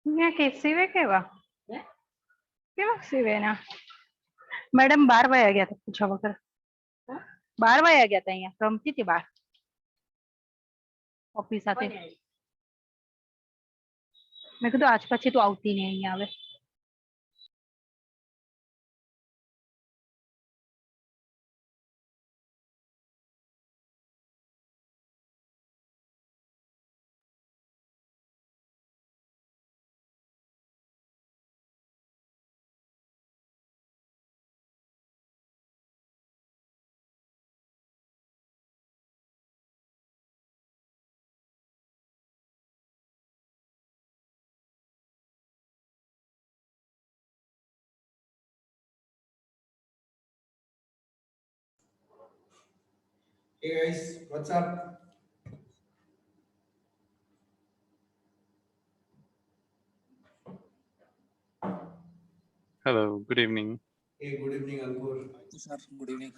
કે સીવે કેવા કેવા સીવે ના મેડમ 12 વાગ્યા ગયા હતા પૂછા વગર 12 વાગ્યા ગયા હતા અહીંયા રમતી હતી બાર પપ્પી સાથે મેં કીધું આજ પછી તું આવતી નહીં અહીંયા આવે Hey guys, what's up? Hello, good evening. Hey, good evening, Ankur. Sir, good evening.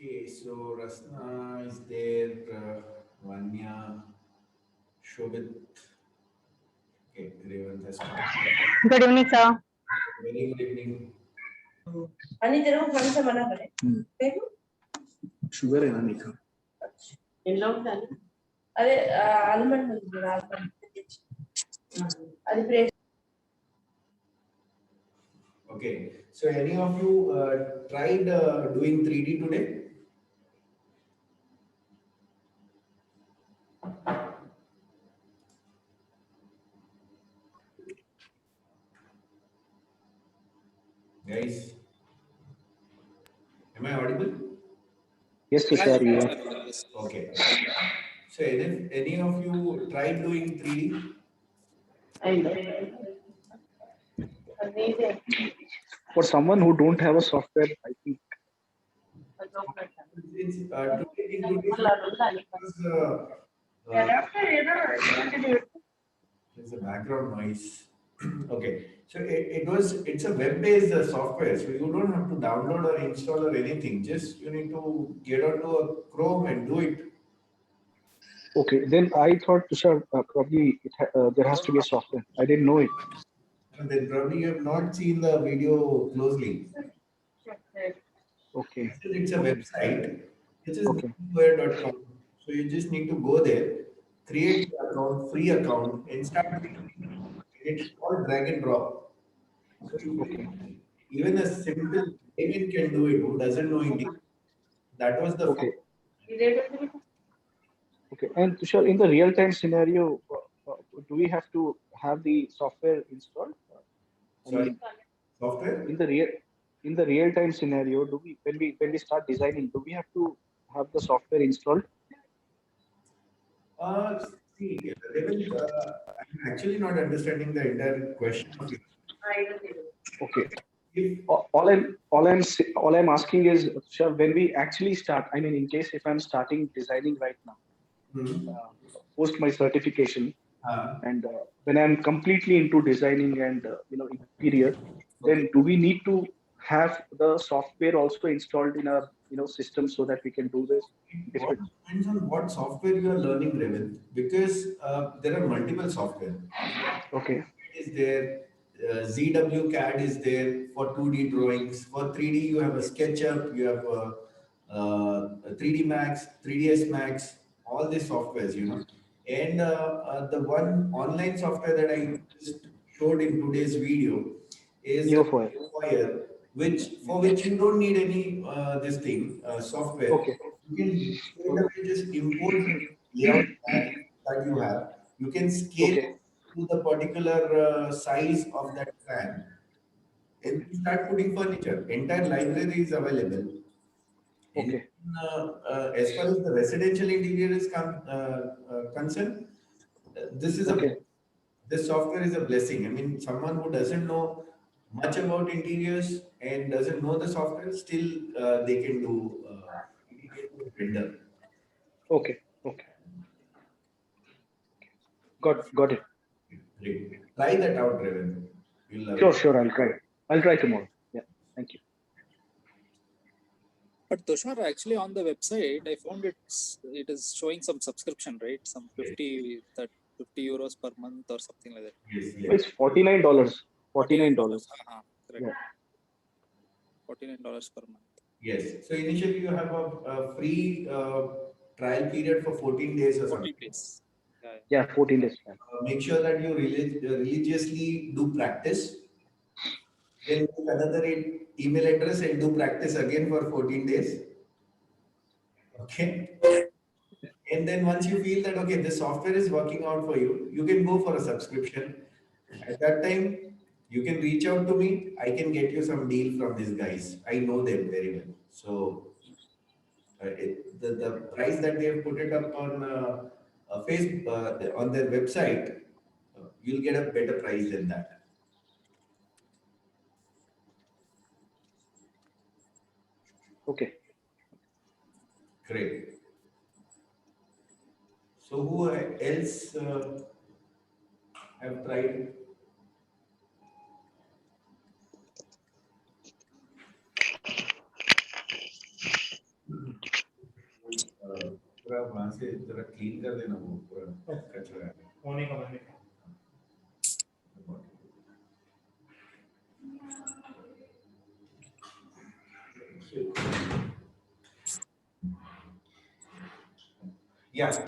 Okay, so Rasna is there, Vanya, Shobit. Okay, Revant has come. Good evening sir Very good evening. आणि तेरे को कौन सा मना करे देखो sugar है ना मीठा इन लोग का अरे आलमंड मंदिर आलमंड अरे press Okay, so any of you tried doing 3D today? Guys, am I audible? yes sir you are Okay. So any of you tried doing 3D? for someone who don't have a software I think It's today in today's there's a background noise. Okay, so it's a web-based software, so you don't have to download or install or anything. Just you need to get onto a Chrome and do it. okay then I thought sir probably there has to be a software I didn't know it And then probably you have not seen the video closely. okay It's a website. This is Okay. where.com. So you just need to go there, create an account, free account, and start doing it. It's called drag and drop. So Okay. even a simple layman can do it who doesn't know English. That was the Okay. Okay, and Tushar, in the real-time scenario, do we have to have the software installed? I sorry mean, software. in the real-time scenario, do we when we start designing, do we have to have the software installed? See, Devin, I'm actually not understanding the entire question of you. Okay. If All I'm asking is, Tushar, when we actually start, I mean, in case if I'm starting designing right now, post my certification, and when I'm completely into designing and interior, then do we need to have the software also installed in our system so that we can do this? It all depends on what software you are learning, Revit, because there are multiple software. Okay. Is there ZW CAD is there for 2D drawings. For 3D, you have a SketchUp, you have a 3D Max, 3ds Max, all these softwares, And the one online software that I just showed in today's video is Neofoil. Neofoil, for which you don't need any this thing software. Okay. You can straight away just import the layout plan that you have. You can scale Okay. to the particular size of that fan. And you start putting furniture. Entire library is available. Okay. And as far as the residential interior is concerned, this is Okay. this software is a blessing. I mean, someone who doesn't know much about interiors and doesn't know the software, still they can do interior with Blender. Okay. Okay. Got it. Great. Try that out, Raven. You'll love Sure, it. sure. I'll try tomorrow. Yeah. Thank you. But Tushar, actually on the website, I found it is showing some subscription, right? Some 50 euros per month or something like that. Yes, It's yes. $49. $49. Correct. Yeah. $49 per month. Yes. So initially you have a free trial period for 14 days or something. 14 days. Yeah. Yeah, 14 days. Make sure that you religiously do practice. Then make another email address and do practice again for 14 days. Okay. And then once you feel that, okay, the software is working out for you, you can go for a subscription. At that time, you can reach out to me. I can get you some deal from these guys. I know them very well. So the price that they have put it up on Facebook on their website, you'll get a better price than that. Okay. Great. So who else have tried? पूरा वहां से जरा clean कर देना वो पूरा कचरा है होने का बंद Yeah. So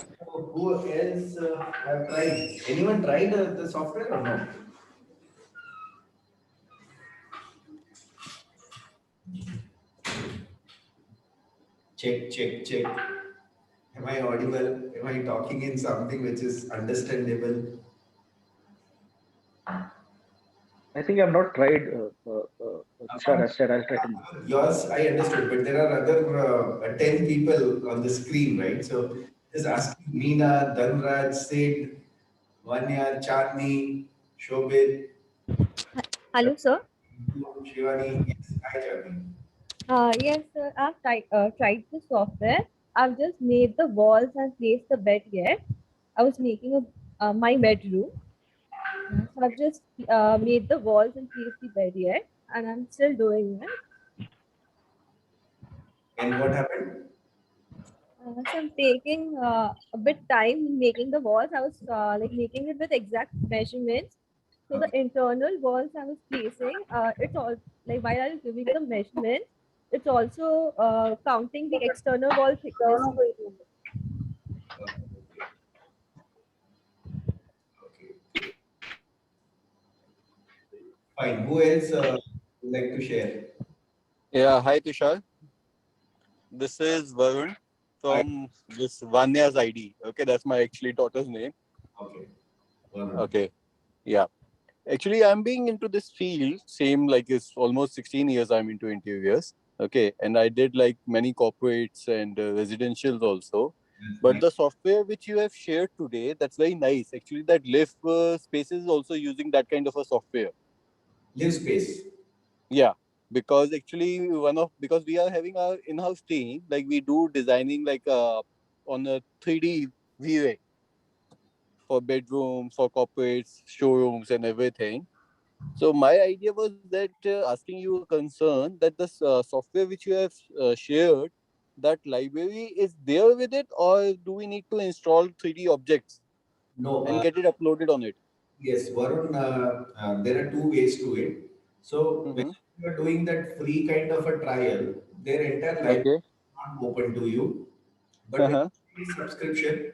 who else have tried? Anyone tried the software or no? Check. Am I audible? Am I talking in something which is understandable? I think I've not tried. Tushar, I said I'll try tomorrow. Yours, I understood, but there are other 10 people on the screen, right? So just asking Meena, Dhanraj, Sid, Vanya, Chandni, Shobit, Hello, sir. Shivani. Yes, hi, Chandni. Yes, sir. I've tried the software. I've just made the walls and placed the bed yet. I was making my bedroom. So I've just made the walls and placed the bed yet, and I'm still doing it. And what happened? So I'm taking a bit time in making the walls. I was like making it with exact measurements. So the internal walls I was placing, it's all like while I was giving the measurements, it's also counting the external wall thickness. Okay. Fine. Who else would like to share? Yeah, hi Tushar. This is Varun from this Vanya's ID. Okay, that's my actually daughter's name. Okay. Varun. Okay, yeah. Actually, I'm being into this field, same like it's almost 16 years I'm into interiors. Okay, and I did like many corporates and residentials also. But the software which you have shared today, that's very nice. Actually, that Live Spaces is also using that kind of a software. Live space. Yeah, because actually because we are having our in-house team, like we do designing like on a 3D V-Ray for bedrooms, for corporates, showrooms, and everything. So my idea was that asking you a concern that this software which you have shared, that library is there with it, or do we need to install 3D objects No. and get it uploaded on it? Yes, Varun, there are two ways to it. So when Mm-hmm. you are doing that free kind of a trial, their entire library Okay. is not open to you. But when Uh-huh. you pay subscription,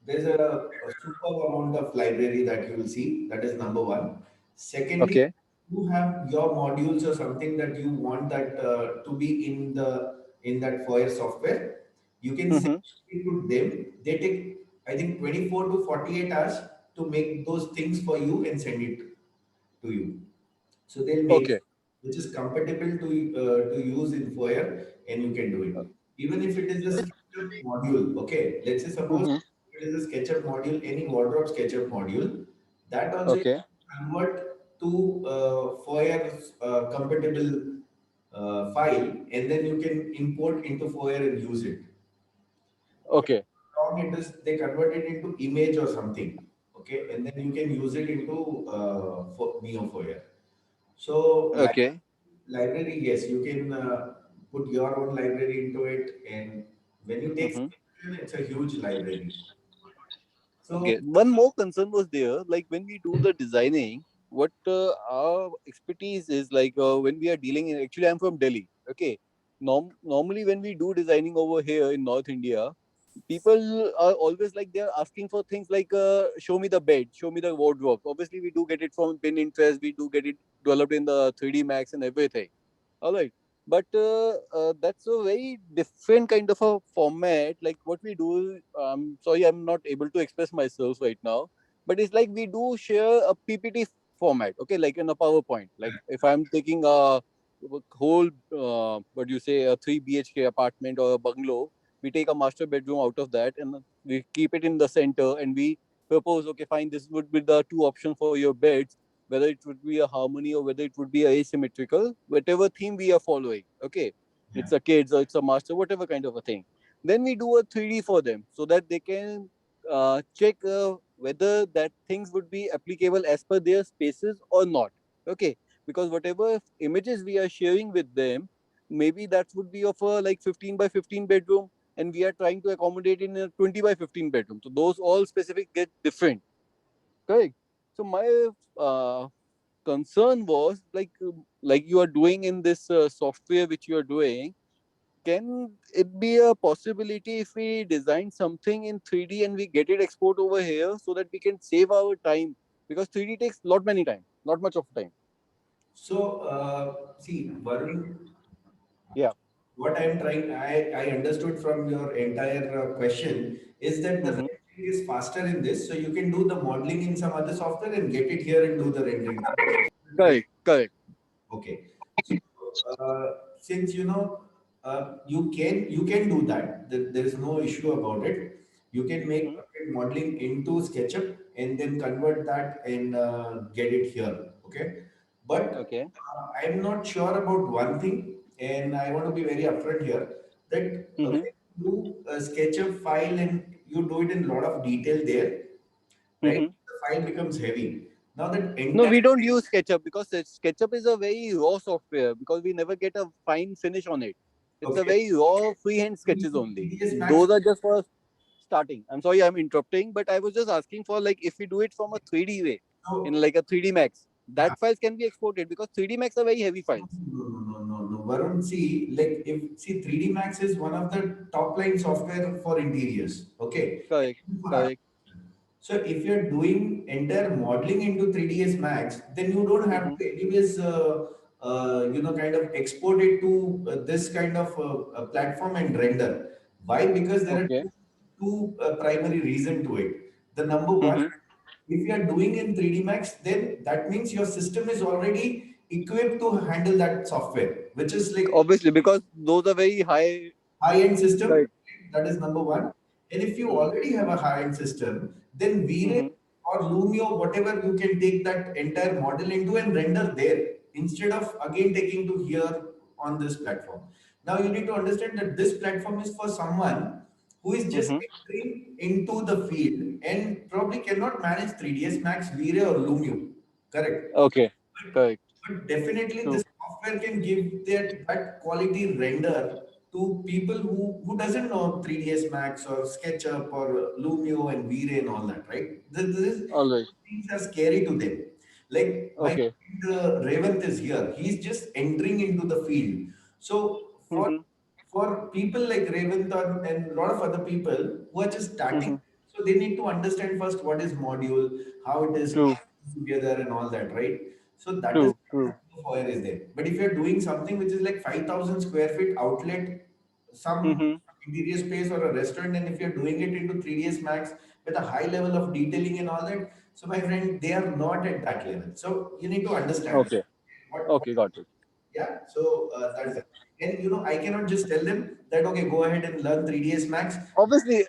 there's a super amount of library that you will see. That is number one. Secondly, Okay. you have your modules or something that you want that to be in that Foyer software. You can send Mm-hmm. it to them. They take, I think, 24 to 48 hours to make those things for you and send it to you. So they'll make Okay. which is compatible to use in Foyer, and you can do it. Even if it is a SketchUp module, okay. Let's say suppose Mm-hmm. it is a SketchUp module, any wardrobe SketchUp module, that also you Okay. can convert to Foyer compatible file, and then you can import into Foyer and use it. Okay. Wrong, it is they convert it into image or something. Okay, and then you can use it into Neo4j. So Okay. library, yes, you can put your own library into it, and when you take Mm-hmm. subscription, it's a huge library. Okay. So One more concern was there, like when we do the designing, what our expertise is like when we are dealing in. Actually, I'm from Delhi. Okay. Normally, when we do designing over here in North India, people are always like they're asking for things like show me the bed, show me the wardrobe. Obviously, we do get it from Pinterest. We do get it developed in the 3D Max and everything. All right. But that's a very different kind of a format. Like what we do, sorry, I'm not able to express myself right now. But it's like we do share a PPT format, okay, like in a PowerPoint. Like if I'm taking a whole, what do you say, a 3 BHK apartment or a bungalow, we take a master bedroom out of that and we keep it in the center and we propose, okay, fine, this would be the two options for your beds, whether it would be a harmony or whether it would be asymmetrical, whatever theme we are following. Okay, yeah. it's a kids or it's a master, whatever kind of a thing. Then we do a 3D for them so that they can check whether that things would be applicable as per their spaces or not. Okay, because whatever images we are sharing with them, maybe that would be of a like 15 by 15 bedroom, and we are trying to accommodate in a 20 by 15 bedroom. So those all specific get different. Correct. So my concern was like you are doing in this software which you are doing, can it be a possibility if we design something in 3D and we get it export over here so that we can save our time, because 3D takes lot many time, not much of time. So, see, Varun, Yeah. what I'm trying, I understood from your entire question is that the Mm-hmm. rendering is faster in this, so you can do the modeling in some other software and get it here and do the rendering. Correct, correct. Okay. So, since you can do that, there is no issue about it. You can make Mm-hmm. perfect modeling into SketchUp and then convert that and get it here. Okay. But Okay. I'm not sure about one thing, and I want to be very upfront here that Mm-hmm. when you do a SketchUp file and you do it in a lot of detail there, right? Mm-hmm. The file becomes heavy. Now that No, entire we don't use SketchUp because SketchUp is a very raw software because we never get a fine finish on it. It's a okay, very raw freehand sketches only. TDS Max. Those are just for starting. I'm sorry I'm interrupting, but I was just asking for like if we do it from a 3D way in So like a 3D Max, that files can be exported because 3D Max are very heavy files. no. Varun, see, like if see 3D Max is one of the top line software for interiors. Okay. Correct, correct. So if you're doing entire modeling into 3ds Max, then you don't have Mm-hmm. to anyways, kind of export it to this kind of platform and render. Why? Because there are Okay. two primary reason to it. The number one, Mm-hmm. if you are doing in 3D Max, then that means your system is already equipped to handle that software, which is like Obviously, because those are very high. high-end system. Correct. That is number Mm-hmm. one. And if you Mm-hmm. already have a high-end system, then V-Ray Mm-hmm. or Lumio, whatever, you can take that entire model into and render there instead of again taking to here on this platform. Now you need to understand that this platform is for someone who is just Mm-hmm. entering into the field and probably cannot manage 3ds Max, V-Ray or Lumio. Correct. Okay. Correct. But definitely, True. this software can give that quality render to people who doesn't know 3ds Max or SketchUp or Lumio and V-Ray and all that, right? All right. Things are scary to them. Like my Okay. friend Revant is here. He's just entering into the field. So for Mm-hmm. for people like Revant and a lot of other people who are just starting, Mm-hmm. so they need to understand first what is module, how it is True. together and all that, right? So that is True. True. foyer is there. But if you're doing something which is like 5,000 square feet outlet, some Mm-hmm. interior space or a restaurant, and if you're doing it into 3ds Max with a high level of detailing and all that, so my friend, they are not at that level. So you need to understand Okay. what Okay. Got it. yeah. So that's it. And I cannot just tell them that okay, go ahead and learn 3ds Max. Obviously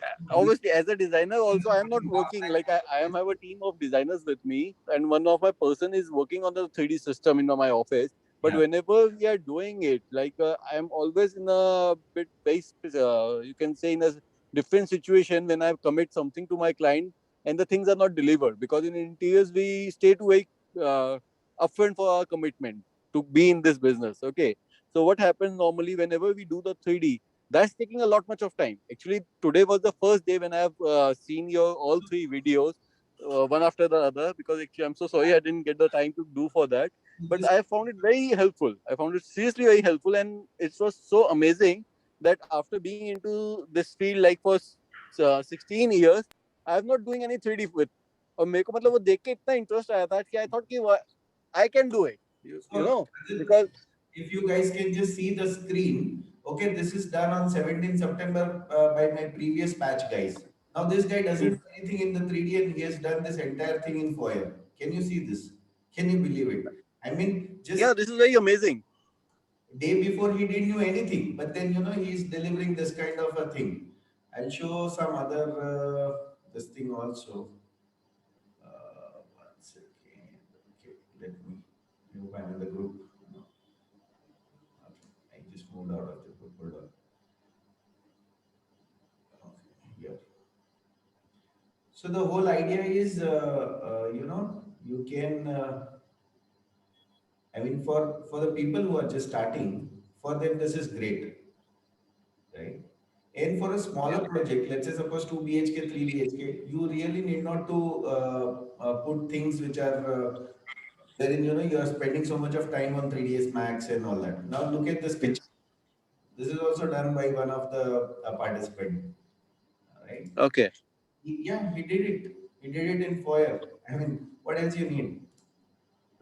as a designer also I am not working like I am have a team of designers with me, and one of my person is working on the 3D system in my office. But Yeah. whenever we are doing it, like I am always in a bit base, you can say in a different situation when I commit something to my client. and the things are not delivered, because in interiors we stay to very upfront for our commitment to be in this business. Okay, so what happens normally whenever we do the 3D, that's taking a lot much of time. Actually, today was the first day when I have seen your all 3 videos, one after the other, because actually I'm so sorry I didn't get the time to do for that. But I found it very helpful. I found it seriously very helpful, and it was so amazing that after being into this field like for 16 years, I am not doing any 3D with. और मेरे को मतलब वो देख के इतना interest आया था कि I thought कि I can do it. You know, because if you guys can just see the screen, okay, this is done on 17 September by my previous batch guys. Now this guy doesn't do anything in the 3D and he has done this entire thing in foyer. Can you see this? Can you believe it? I mean, just yeah, this is very amazing. day before he didn't know anything, but then he's delivering this kind of a thing. I'll show some other this thing also. One second. Okay, let me move. I'm in the group. No. Okay, I just moved out of the group. Hold on. Okay, here. So the whole idea is, you can. I mean, for the people who are just starting, for them this is great, right? And for a smaller project, let's say suppose 2 BHK, 3 BHK, you really need not to put things which are wherein you are spending so much of time on 3ds Max and all that. Now look at this picture. This is also done by one of the participant, right? Okay. He did it. He did it in foyer. I mean, what else you need?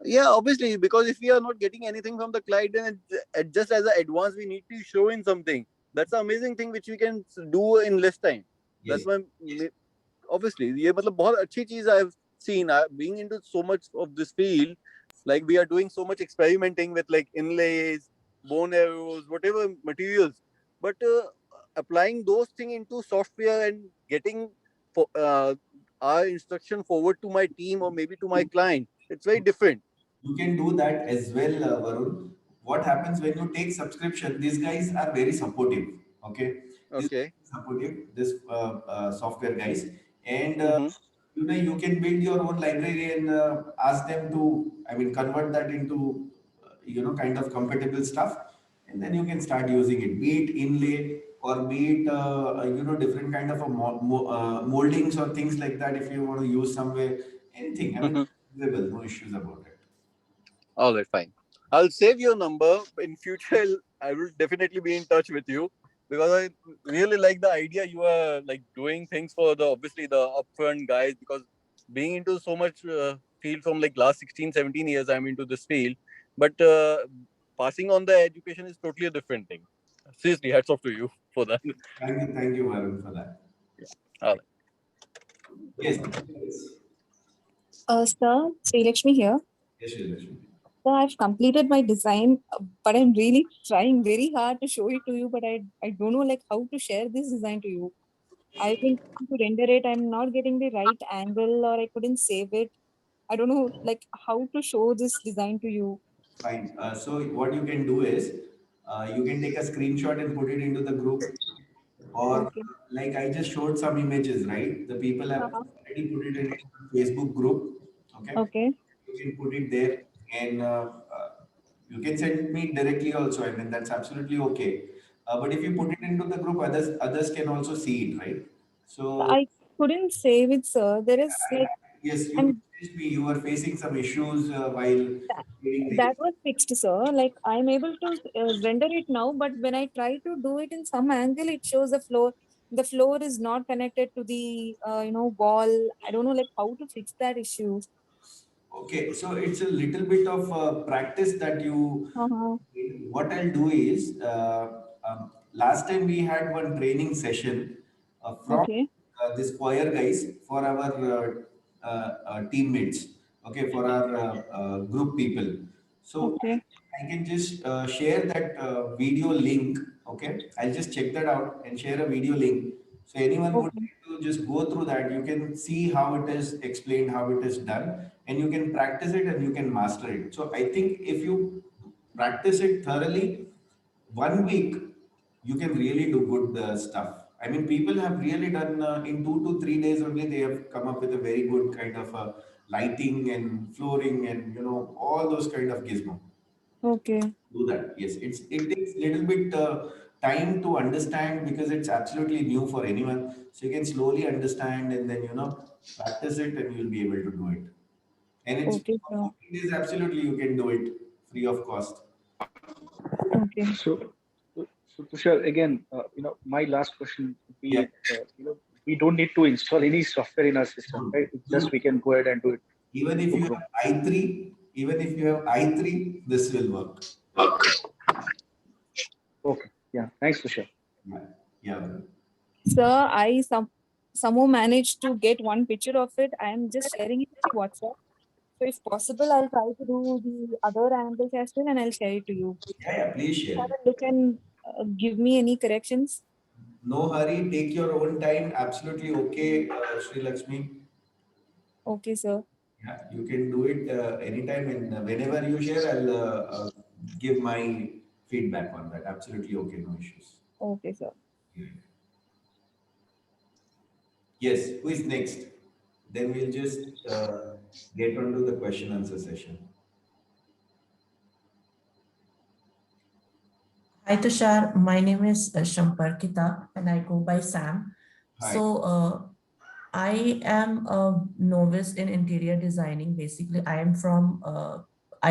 Yeah, obviously, because if we are not getting anything from the client, then just as an advance, we need to show in something. That's an amazing thing which we can do in less time. Yes. That's why, obviously, ये मतलब बहुत अच्छी चीज I've seen. Being into so much of this field, like we are doing so much experimenting with like inlays, bone arrows, whatever materials, but applying those things into software and getting our instruction forward to my team or maybe to my client, it's very different. You can do that as well, Varun. What happens when you take subscription? These guys are very supportive. Okay, Okay. supportive. This software guys, and Mm-hmm. you can build your own library and ask them to, I mean, convert that into kind of compatible stuff, and then you can start using it. Be it inlay or be it different kind of a moldings or things like that. If you want to use somewhere, anything. I mean, available, no issues about it. All right, fine. I'll save your number. In future, I will definitely be in touch with you, because I really like the idea you are like doing things for the obviously the upfront guys, because being into so much field from like last 16, 17 years, I'm into this field. But passing on the education is totally a different thing. Seriously, hats off to you for that. Thank you, Varun, for that. All right. Yes. Sir, Srilakshmi here. Yes, Srilakshmi. So I've completed my design, but I'm really trying very hard to show it to you, but I don't know like how to share this design to you. I've been trying to render it. I'm not getting the right angle, or I couldn't save it. I don't know like how to show this design to you. Fine. So what you can do is you can take a screenshot and put it into the group, or Okay. like I just showed some images, right? The people have Uh-huh. already put it in Facebook group. Okay. Okay. You can put it there, and you can send me directly also. I mean, that's absolutely okay. But if you put it into the group, others can also see it, right? So I couldn't save it, sir. There is like yes, you I'm messaged me. You were facing some issues while doing the. that was fixed, sir. Like I'm able to render it now, but when I try to do it in some angle, it shows the floor. The floor is not connected to the wall. I don't know like how to fix that issue. Okay, so it's a little bit of practice that you. Uh-huh. What I'll do is, last time we had one training session from Okay. this choir guys for our teammates. Okay, for our group people. So Okay. I can just share that video link. Okay, I'll just check that out and share a video link. So anyone would Okay. like to just go through that, you can see how it is explained, how it is done, and you can practice it and you can master it. So I think if you practice it thoroughly, 1 week, you can really do good stuff. I mean, people have really done in 2 to 3 days only. They have come up with a very good kind of lighting and flooring and all those kind of gizmo. Okay. Do that. Yes, it takes little bit time to understand because it's absolutely new for anyone. So you can slowly understand and then practice it and you'll be able to do it. And it's Okay, sir. it is absolutely you can do it free of cost. Okay. So Tushar, again, my last question would be, Yeah. we don't need to install any software in our system, right? It's just we can go ahead and do it. Even if you have i3, this will work. Okay. Yeah. Thanks, Tushar. Yeah. Yeah. Sir, I somehow managed to get one picture of it. I am just sharing it to WhatsApp. So if possible, I'll try to do the other angles as well and I'll share it to you. Yeah, please share. Have a look and give me any corrections. No hurry, take your own time. Absolutely okay, Sri Lakshmi. Okay, sir. Yeah, you can do it anytime and whenever you share, I'll give my feedback on that. Absolutely okay, no issues. Okay, sir. Yes, who is next? Then we'll just get on to the question answer session. Hi Tushar, my name is Shamparkita and I go by Sam. Hi. So I am a novice in interior designing. Basically, I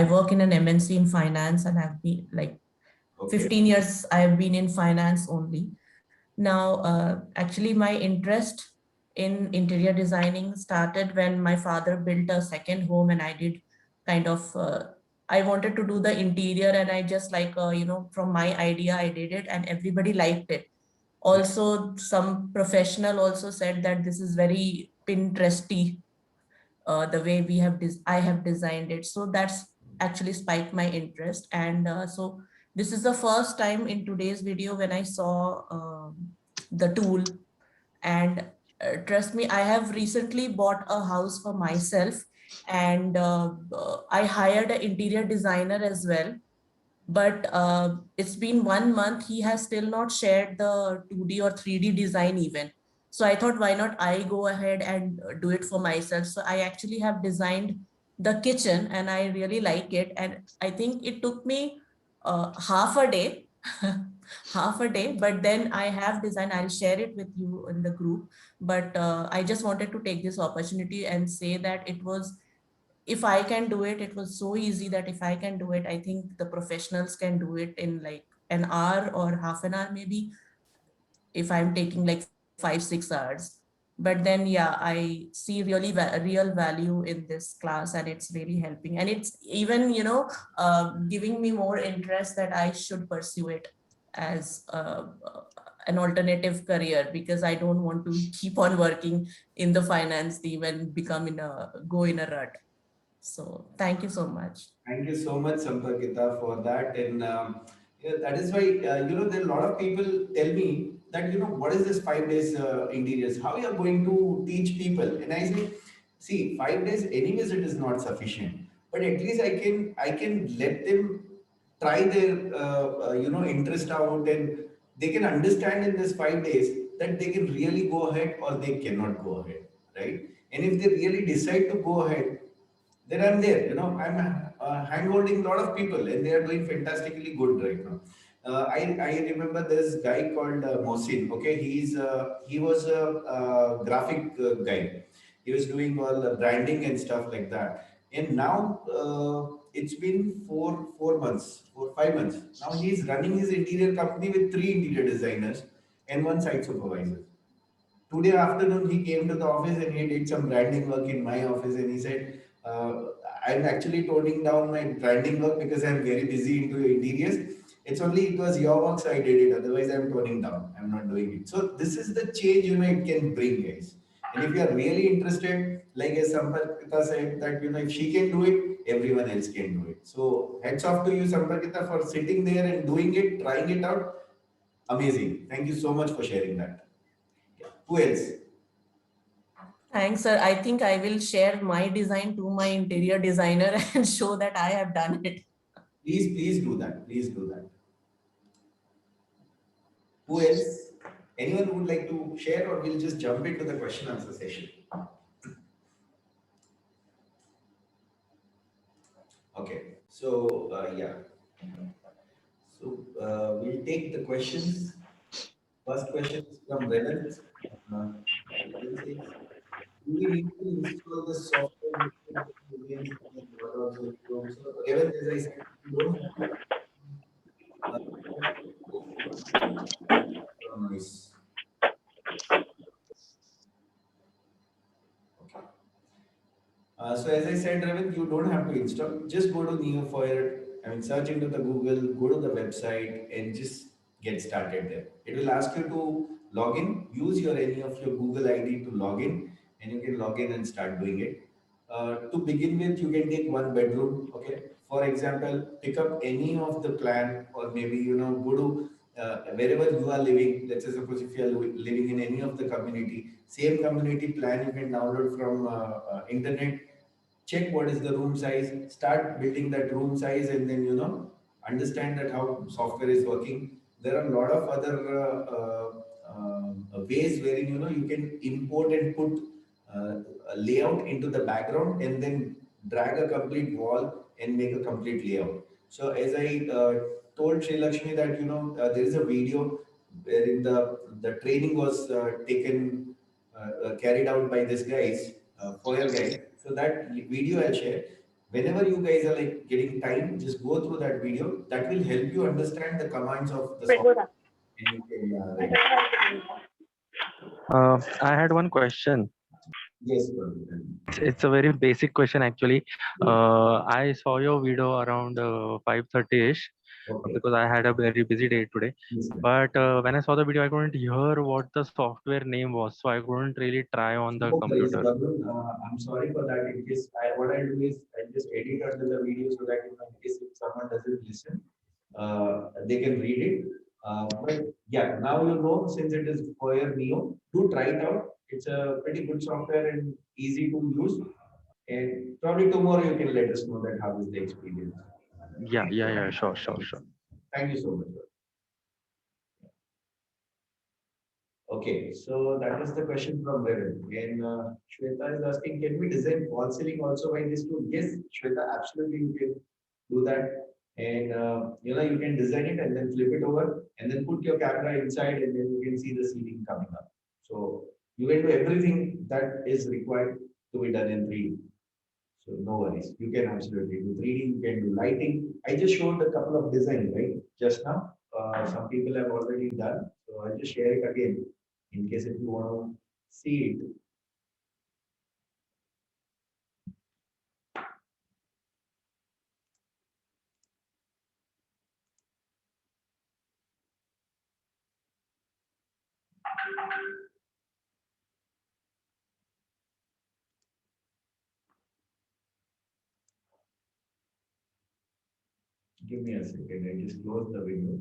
work in an MNC in finance and I've been like Okay. 15 years I've been in finance only. Now, actually my interest in interior designing started when my father built a second home and I did kind of, I wanted to do the interior and I just from my idea, I did it and everybody liked it. Also, some professional also said that this is very Pinteresty, the way I have designed it. So that's actually spiked my interest. And so this is the first time in today's video when I saw the tool. And trust me, I have recently bought a house for myself and I hired an interior designer as well. But it's been 1 month, he has still not shared the 2D or 3D design even. So I thought, why not I go ahead and do it for myself. So I actually have designed the kitchen and I really like it. And I think it took me half a day, half a day, but then I have designed, I'll share it with you in the group. But I just wanted to take this opportunity and say that if I can do it, it was so easy that if I can do it, I think the professionals can do it in like an hour or half an hour, maybe, if I'm taking like 5-6 hours. But then, yeah, I see real value in this class and it's really helping. And it's even, giving me more interest that I should pursue it as an alternative career, because I don't want to keep on working in the finance team and go in a rut. So thank you so much. Thank you so much, Samparkita, for that. And yeah, that is why, there are a lot of people tell me that, what is this 5 days interiors? How you are going to teach people? And I say, see, 5 days, anyways, it is not sufficient. But at least I can let them try their, interest out and they can understand in this 5 days that they can really go ahead or they cannot go ahead, right? And if they really decide to go ahead, then I'm there. I'm hand-holding a lot of people, and they are doing fantastically good right now. I remember this guy called Mohsin. Okay, he was a, graphic guy. He was doing all the branding and stuff like that. And now it's been 4 months, 5 months. Now he's running his interior company with 3 interior designers and 1 site supervisor. Today afternoon he came to the office and he did some branding work in my office and he said, I'm actually toning down my branding work because I'm very busy into interiors. It was your work, so I did it. Otherwise, I'm toning down. I'm not doing it. So this is the change it can bring, guys. And if you are really interested, like as Samparkita said, that if she can do it, everyone else can do it. So hats off to you, Samparkita, for sitting there and doing it, trying it out. Amazing. Thank you so much for sharing that. Who else? Thanks, sir. I think I will share my design to my interior designer and show that I have done it. Please do that. Please do that. Who else? Anyone would like to share, or we'll just jump into the question answer session? Okay, so yeah. So we'll take the questions. First question is from Renan. Renan says, do we need to install the software before against the models of Chrome? So Renan, as I said, you don't have to noise. Okay. So as I said, Ravi, you don't have to install. Just go to Neofoyer. I mean, search into the Google, go to the website, and just get started there. It will ask you to log in. Use your any of your Google ID to log in, and you can log in and start doing it. To begin with, you can take one bedroom. Okay. For example, pick up any of the plan, or maybe go to wherever you are living. Let's say suppose if you are living in any of the community, same community plan you can download from internet. Check what is the room size, start building that room size, and then understand that how software is working. There are a lot of other ways wherein you can import and put a layout into the background, and then drag a complete wall and make a complete layout. So as I told Sri Lakshmi that there is a video wherein the training was taken carried out by this guys, Foyer guys. So that video I'll share. Whenever you guys are like getting time, just go through that video. That will help you understand the commands of the software. And you can, I had one question. yes, It's a very basic question actually. I saw your video around 5:30ish okay. because I had a very busy day today. Yes, sir. But when I saw the video, I couldn't hear what the software name was, so I couldn't really try on the No worries, computer. Varun. I'm sorry for that. In case what I'll do is I'll just edit under the video so that in case if someone doesn't listen, they can read it. But yeah, now since it is Foyer Neo, do try it out. It's a pretty good software and easy to use. And probably tomorrow you can let us know that how is the experience. Yeah, sure. Thank you so much. Okay, so that is the question from Revan. And Shweta is asking, can we design wall ceiling also by this tool? Yes, Shweta, absolutely you can do that. And you can design it and then flip it over and then put your camera inside, and then you can see the ceiling coming up. So you can do everything that is required to be done in 3D. So no worries, you can absolutely do 3D, you can do lighting. I just showed a couple of designs, right? Just now, some people have already done. So I'll just share it again in case if you want to see it. Give me a second, I just close the window.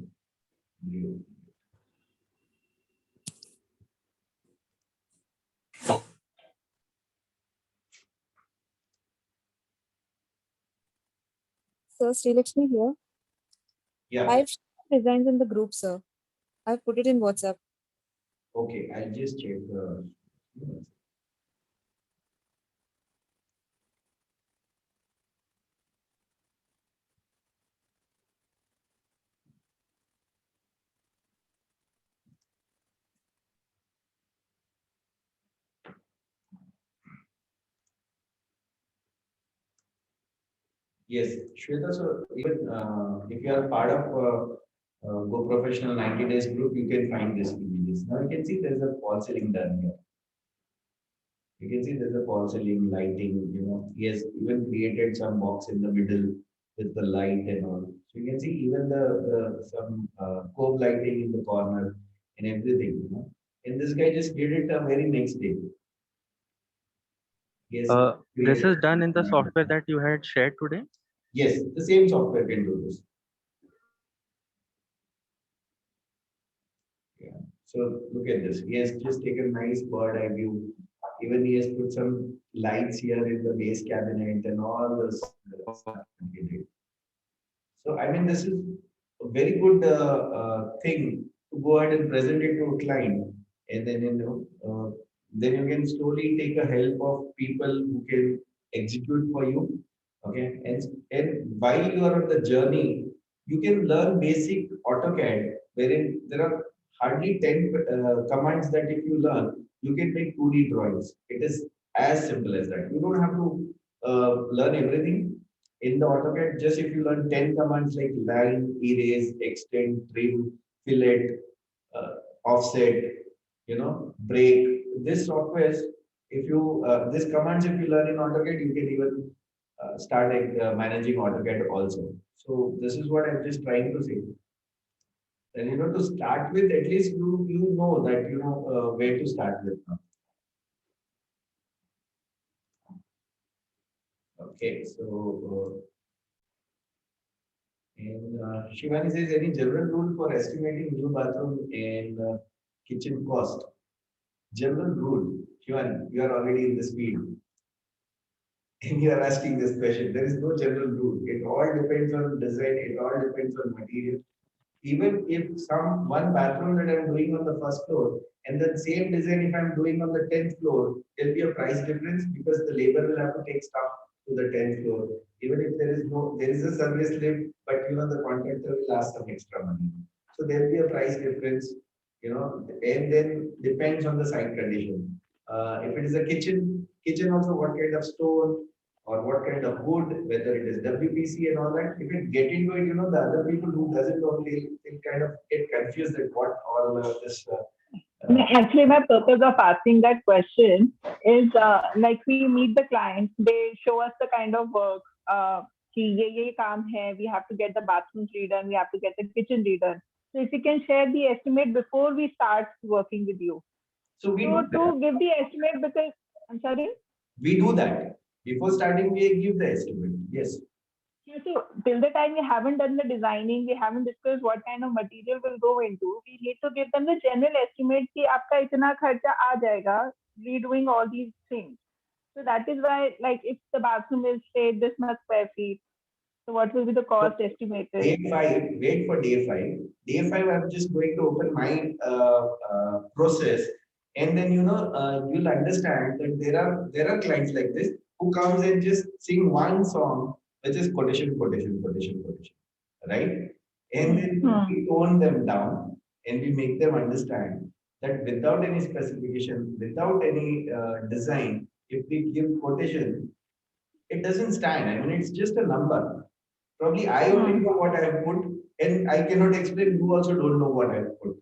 So, Sri Lakshmi here. Yeah, I've shared designs in the group, sir. I've put it in WhatsApp. okay, I'll just check the. Yes, Shweta, so even if you are part of Go Professional 90 Days group, you can find this images. Now you can see there's a false ceiling done here. You can see there's a false ceiling lighting, he has even created some box in the middle with the light and all. So you can see even the some cove lighting in the corner and everything. And this guy just did it the very next day. Yes. This is done in the software that you had shared today? Yes, the same software can do this. Yeah. So look at this. He has just taken a nice bird eye view. Even he has put some lights here in the base cabinet and all this. So I mean, this is a very good thing to go ahead and present it to a client, and then then you can slowly take a help of people who can execute for you. Okay, and while you are on the journey, you can learn basic AutoCAD, wherein there are hardly 10 commands that if you learn, you can make 2D drawings. It is as simple as that. You don't have to learn everything in the AutoCAD. Just if you learn 10 commands like line, erase, extend, trim, fillet, offset, break. This software, if you this commands, if you learn in AutoCAD, you can even start managing AutoCAD also. So this is what I'm just trying to say. And to start with, at least you know that where to start with now. Okay, so and Shivani says, any general rule for estimating new bathroom and kitchen cost? General rule, Shivani, you are already in this field and you are asking this question. There is no general rule. It all depends on design. It all depends on material. Even if one bathroom that I'm doing on the first floor and the same design if I'm doing on the 10th floor, there'll be a price difference because the labor will have to take stuff to the 10th floor. Even if there is a service lift, but the contractor will ask some extra money. So there'll be a price difference, and then depends on the site condition. If it is a kitchen also what kind of stone or what kind of wood, whether it is WPC and all that. If you get into it, the other people who doesn't know, they'll kind of get confused at what all this. Actually, my purpose of asking that question is like we meet the clients, they show us the kind of work. We have to get the bathrooms redone, we have to get the kitchen redone. So if you can share the estimate before we start working with you. So we to give the estimate, because I'm sorry. We do that before starting. We give the estimate. Yes. So till the time we haven't done the designing, we haven't discussed what kind of material will go into. We need to give them the general estimate कि आपका इतना खर्चा आ जाएगा redoing all these things. So that is why, like, if the bathroom is say this much square feet, so what will be the cost estimated? Day 5. Wait for day 5. Day 5, I'm just going to open my process, and then you'll understand that there are clients like this who comes and just sing one song, which is quotation, right? And then we tone them down and we make them understand that without any specification, without any design, if we give quotation, it doesn't stand. I mean, it's just a number. Probably I only know what I have put, and I cannot explain. You also don't know what I have put.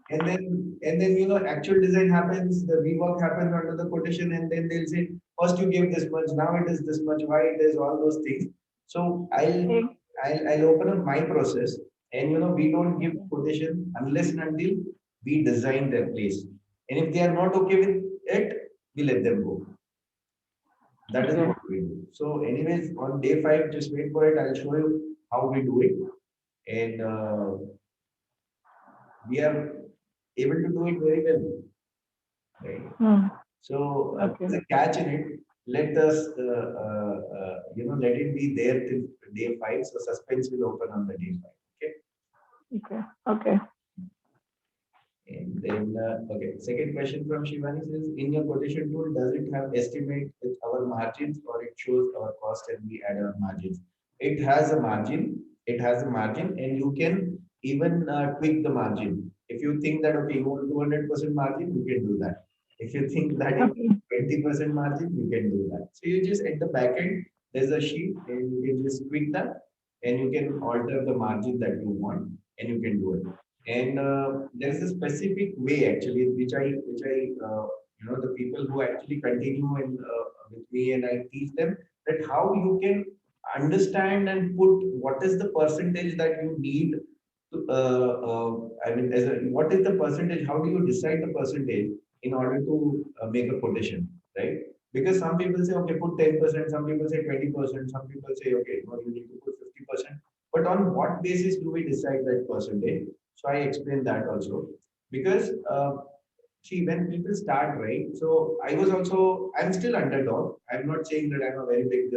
And then actual design happens, the rework happens under the quotation, and then they'll say, first you gave this much, now it is this much, why it is all those things. So I'll open up my process, and we don't give quotation unless and until we design their place. And if they are not okay with it, we let them go. That is what we do. So anyways, on day 5, just wait for it. I'll show you how we do it. And we are able to do it very well. Right? So there's a catch in it. Let us, let it be there till day 5. So suspense will open on the day 5. Okay. And then, second question from Shivani says, in your quotation tool, does it have estimate with our margins, or it shows our cost and we add our margins? It has a margin. And you can even tweak the margin. If you think that, okay, you want 200% margin, you can do that. If you think that you 20% margin, you can do that. So you just at the back end, there's a sheet, and you can just tweak that, and you can alter the margin that you want, and you can do it. And there is a specific way actually, which I the people who actually continue with me, and I teach them that how you can understand and put what is the percentage that you need to, what is the percentage? How do you decide the percentage in order to make a quotation, right? Because some people say, okay, put 10%, some people say 20%, some people say, okay, no, you need to put 50%. But on what basis do we decide that percentage? So I explained that also, because see, when people start, right? So I'm still underdog. I'm not saying that I'm a very big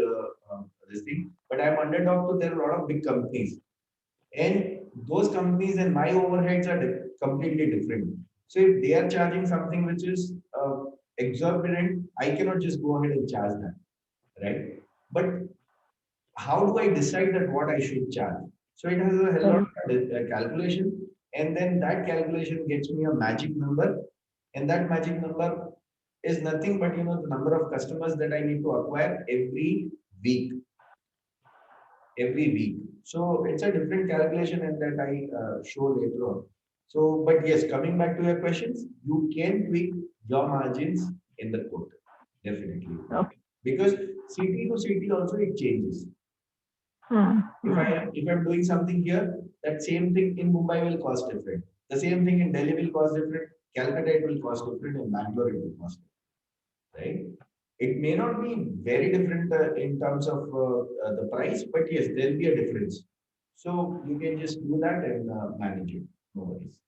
this thing, but I'm underdog to there are a lot of big companies. And those companies and my overheads are completely different. So if they are charging something which is exorbitant, I cannot just go ahead and charge that, right? But how do I decide that what I should charge? So it has a hell lot of calculation, and then that calculation gets me a magic number, and that magic number is nothing but the number of customers that I need to acquire week, every week. So it's a different calculation, and that I show later on. So, but yes, coming back to your questions, you can tweak your margins in the quote, definitely, Okay. because city to city also it changes. Hmm. If I'm doing something here, that same thing in Mumbai will cost different. The same thing in Delhi will cost different. Calcutta it will cost different, and Bangalore it will cost different, right? It may not be very different in terms of the price, but yes, there will be a difference. So you can just do that and manage it. No worries.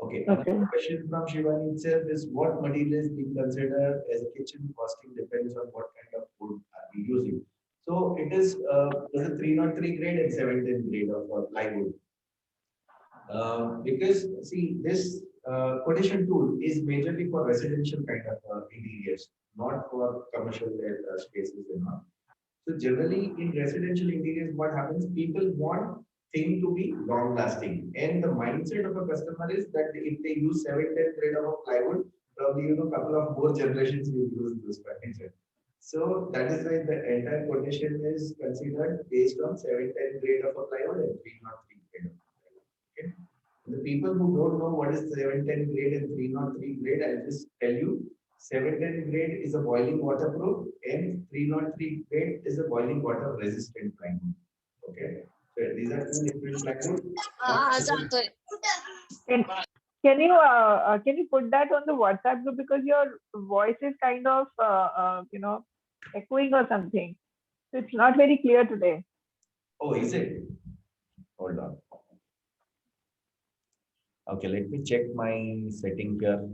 Okay. Okay. Another question from Shivani itself is, what materials being considered as a kitchen costing depends on what kind of wood are we using. So it is there's a 303 grade and 710 grade of plywood. Because see, this quotation tool is majorly for residential kind of interiors, not for commercial spaces and all. So generally in residential interiors, what happens? People want thing to be long lasting, and the mindset of a customer is that if they use 710 grade of a plywood, probably couple of more generations will use this furniture. So that is why the entire quotation is considered based on 710 grade of a plywood and 303 grade of a plywood. Okay. The people who don't know what is 710 grade and 303 grade, I'll just tell you. 710 grade is a boiling waterproof, and 303 grade is a boiling water resistant plywood. Okay. So these are two different plywood. Can, can you put that on the WhatsApp group, because your voice is kind of echoing or something. So it's not very clear today. Oh, is it? Hold on. Okay, let me check my setting here.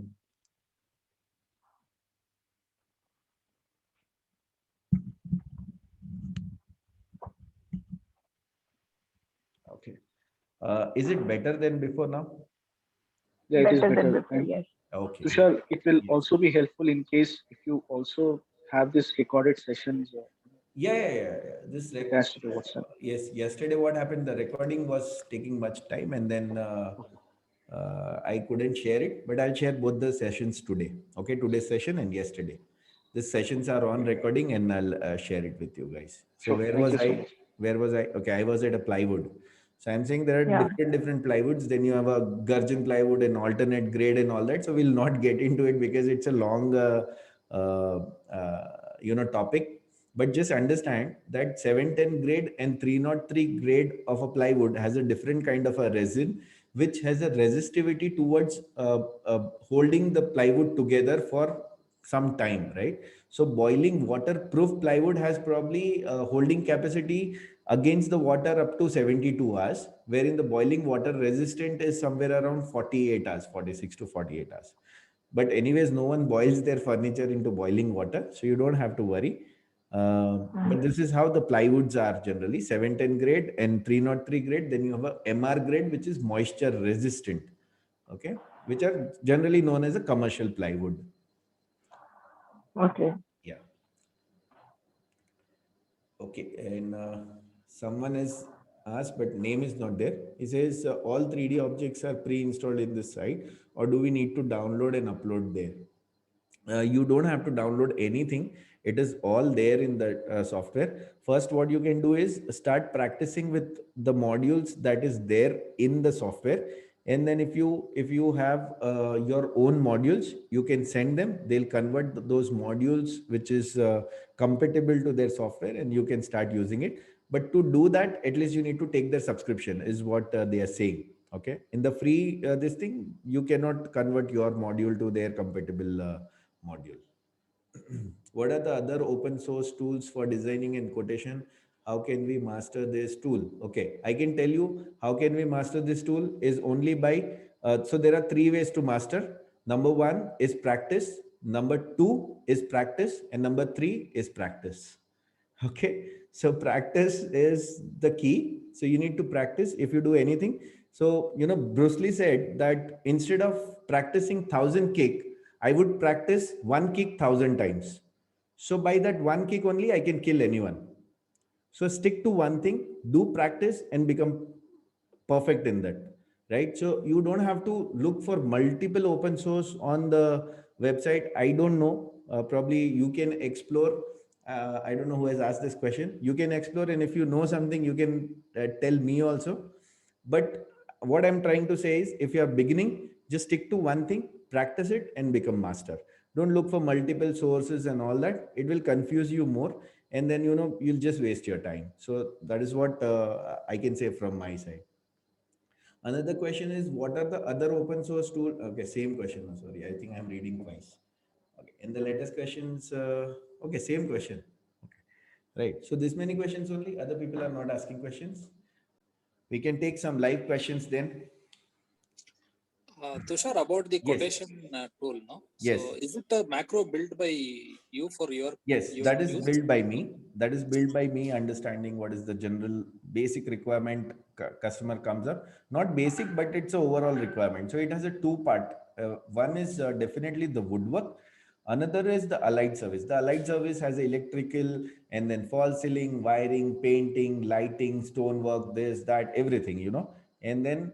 Okay. Is it better than before now? Yeah, it is Better than better. before, And yes. Okay. Tushar, it will Yes. also be helpful in case if you also have this recorded sessions Yeah. This attached to the WhatsApp. yes, yesterday what happened? The recording was taking much time, and then I couldn't share it. But I'll share both the sessions today. Okay, today's session and yesterday. The sessions are on recording, and I'll share it with you guys. So Sure. Thank you so much. Where was I? Okay, I was at a plywood. So I'm saying there are different plywoods. Then you have a Gurjan plywood and alternate grade and all that. So we'll not get into it because it's a long, topic. But just understand that 710 grade and 303 grade of a plywood has a different kind of a resin, which has a resistivity towards holding the plywood together for some time, right? So boiling waterproof plywood has probably holding capacity against the water up to 72 hours, wherein the boiling water resistant is somewhere around 48 hours, 46 to 48 hours. But anyways, no one boils their furniture into boiling water, so you don't have to worry. But this is how the plywoods are generally: 710 grade and 303 grade. Then you have a MR grade, which is moisture resistant, okay, which are generally known as a commercial plywood. Okay. Yeah. Okay, and someone has asked, but name is not there. He says all 3D objects are pre-installed in this site, or do we need to download and upload there? You don't have to download anything. It is all there in the software. First, what you can do is start practicing with the modules that is there in the software. And then if you have your own modules, you can send them. They'll convert those modules, which is compatible to their software, and you can start using it. But to do that, at least you need to take their subscription, is what they are saying. Okay. In the free this thing, you cannot convert your module to their compatible module. What are the other open source tools for designing and quotation? How can we master this tool? Okay, I can tell you how can we master this tool is only by, so there are 3 ways to master. Number 1 is practice. Number 2 is practice. And number 3 is practice. Okay, so practice is the key. So you need to practice if you do anything. So, you know, Bruce Lee said that instead of practicing 1,000 kick, I would practice one kick 1,000 times. So by that one kick only, I can kill anyone. So stick to one thing, do practice and become perfect in that, right? So you don't have to look for multiple open source on the website. I don't know. Probably you can explore. I don't know who has asked this question. You can explore, and if you know something, you can tell me also. But what I'm trying to say is, if you are beginning, just stick to one thing, practice it, and become master. Don't look for multiple sources and all that. It will confuse you more, and then you know you'll just waste your time. So that is what I can say from my side. Another question is, what are the other open source tool? Okay, same question. Oh, sorry, I think I'm reading twice. Okay, in the latest questions, okay, same question. Okay, right. So this many questions only. Other people are not asking questions. We can take some live questions then. Tushar, about the Yes. quotation tool, no? Yes. So is it a macro built by you for your Yes, your that is use? built by me. That is built by me, understanding what is the general basic requirement customer comes up. Not basic, but it's a overall requirement. So it has a two part. One is definitely the woodwork. Another is the allied service. The allied service has electrical and then false ceiling, wiring, painting, lighting, stonework, this, that, everything, you know. And then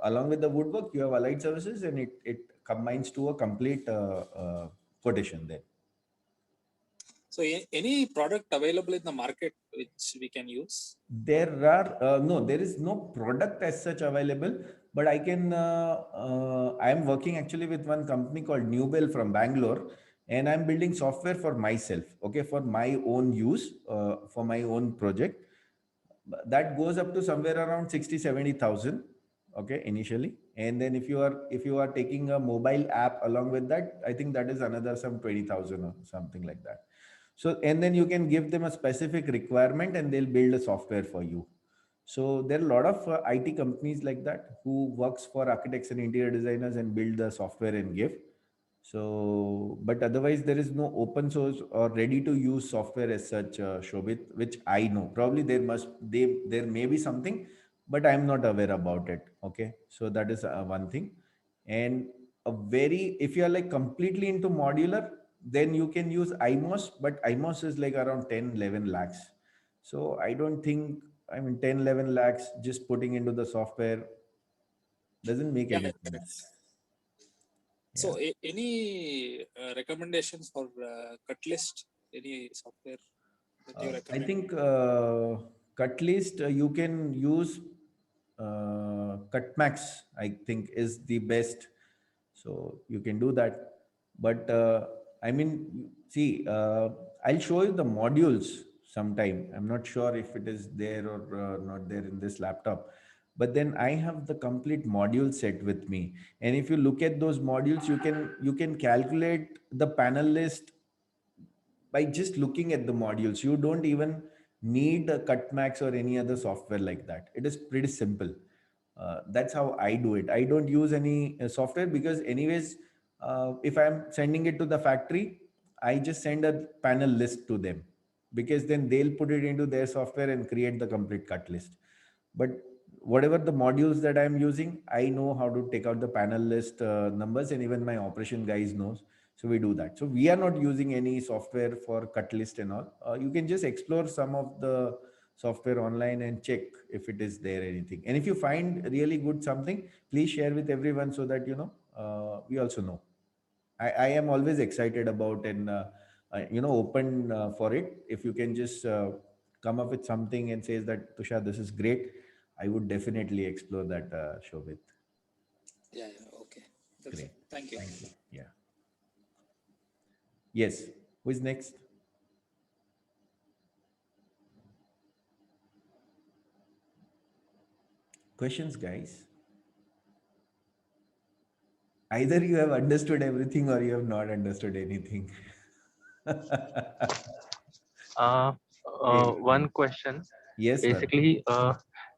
along with the woodwork, you have allied services, and it combines to a complete quotation there. So any product available in the market which we can use? There are no, there is no product as such available, but I can. I am working actually with one company called Newbell from Bangalore, and I'm building software for myself. Okay, for my own use, for my own project. That goes up to somewhere around 60-70,000. Okay, initially, and then if you are taking a mobile app along with that, I think that is another some 20,000 or something like that. So, and then you can give them a specific requirement and they'll build a software for you. So there are a lot of IT companies like that who works for architects and interior designers and build the software and give. So, but otherwise there is no open source or ready to use software as such, Shobit, which I know. Probably there may be something, but I'm not aware about it. Okay. So that is one thing. And if you are like completely into modular, then you can use IMOS, but IMOS is like around 10-11 lakhs. So I don't think, I mean, 10-11 lakhs just putting into the software doesn't make any sense. So any recommendations for Cutlist? Any software that you I recommend? think Cutlist, you can use Cutmax, I think is the best. So you can do that. But I mean, see, I'll show you the modules sometime. I'm not sure if it is there or not there in this laptop. But then I have the complete module set with me. And if you look at those modules, you can calculate the panel list by just looking at the modules. You don't even need a Cutmax or any other software like that. It is pretty simple. That's how I do it. I don't use any software because anyways, if I'm sending it to the factory, I just send a panel list to them because then they'll put it into their software and create the complete cut list. But whatever the modules that I'm using, I know how to take out the panel list numbers, and even my operation guys knows. So we do that. So we are not using any software for cut list and all. You can just explore some of the software online and check if it is there anything. And if you find really good something, please share with everyone so that, you know, we also know. I am always excited about and, you know, open for it. If you can just come up with something and says that, Tushar, this is great, I would definitely explore that, Shobit. Yeah, okay. That's Great. it. Thank you. Thank you. Yeah. Yes. Who is next? Questions, guys? Either you have understood everything or you have not understood anything. One question. Yes, sir. Basically,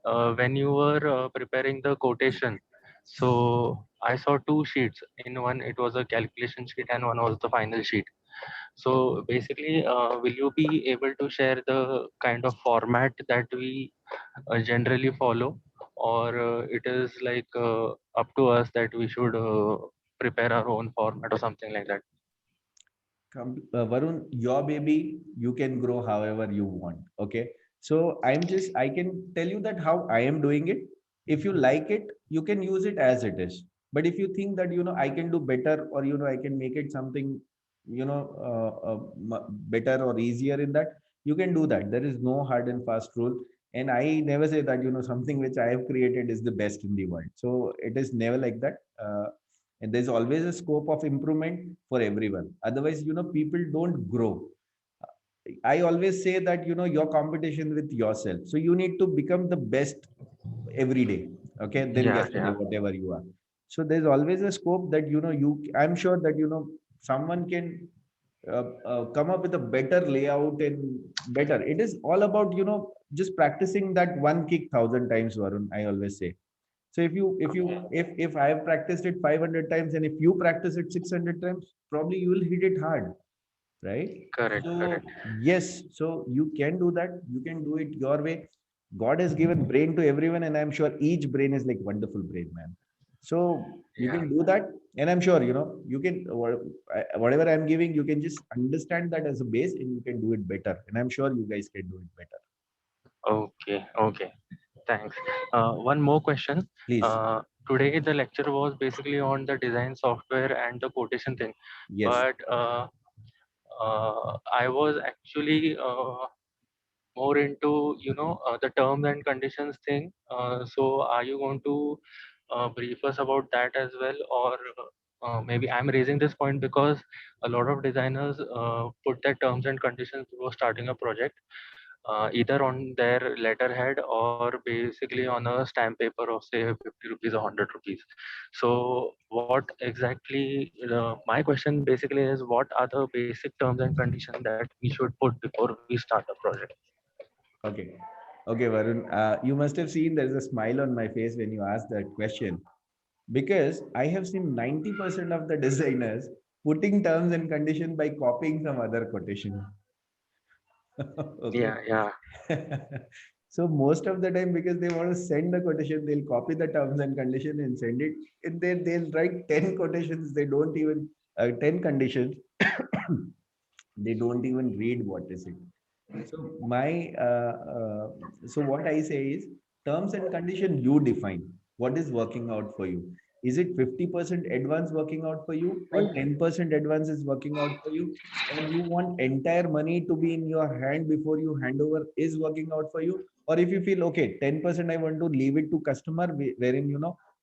when you were preparing the quotation, so I saw two sheets. In one, it was a calculation sheet, and one was the final sheet. So basically, will you be able to share the kind of format that we generally follow, or it is like up to us that we should prepare our own format or something like that? Varun, your baby, you can grow however you want. Okay. So I can tell you that how I am doing it. If you like it, you can use it as it is. But if you think that, I can do better, or, I can make it something, better or easier in that, you can do that. There is no hard and fast rule. And I never say that, something which I have created is the best in the world. So it is never like that. And there's always a scope of improvement for everyone. Otherwise, people don't grow. I always say that, your competition with yourself, so you need to become the best every day. Okay, then Yeah, yesterday, yeah. whatever you are. So there's always a scope that, I'm sure that, someone can come up with a better layout and better. It is all about, just practicing that one kick 1,000 times, Varun, I always say. So if I have practiced it 500 times, and if you practice it 600 times, probably you will hit it hard, right? Correct, So correct. yes, so you can do that. You can do it your way. God has given brain to everyone, and I'm sure each brain is like wonderful brain, man. So you Yeah. can do that, and I'm sure, you can whatever I'm giving, you can just understand that as a base, and you can do it better. And I'm sure you guys can do it better. Okay, okay. Thanks. One more question. Please. Today the lecture was basically on the design software and the quotation thing, Yes. but I was actually more into the terms and conditions thing. So are you going to brief us about that as well, or maybe I'm raising this point because a lot of designers put their terms and conditions before starting a project, either on their letterhead or basically on a stamp paper of say 50 rupees or 100 rupees. So what exactly, my question basically is, what are the basic terms and conditions that we should put before we start a project? Okay. Okay, Varun. You must have seen there's a smile on my face when you asked that question, because I have seen 90% of the designers putting terms and conditions by copying some other quotation. Okay. Yeah, yeah. So most of the time, because they want to send the quotation, they'll copy the terms and condition and send it. And then they'll write 10 quotations. They don't even 10 conditions. They don't even read what is it. So so what I say is, terms and condition you define what is working out for you. Is it 50% advance working out for you, or 10% advance is working out for you, or you want entire money to be in your hand before you hand over is working out for you? Or if you feel okay, 10% I want to leave it to customer, wherein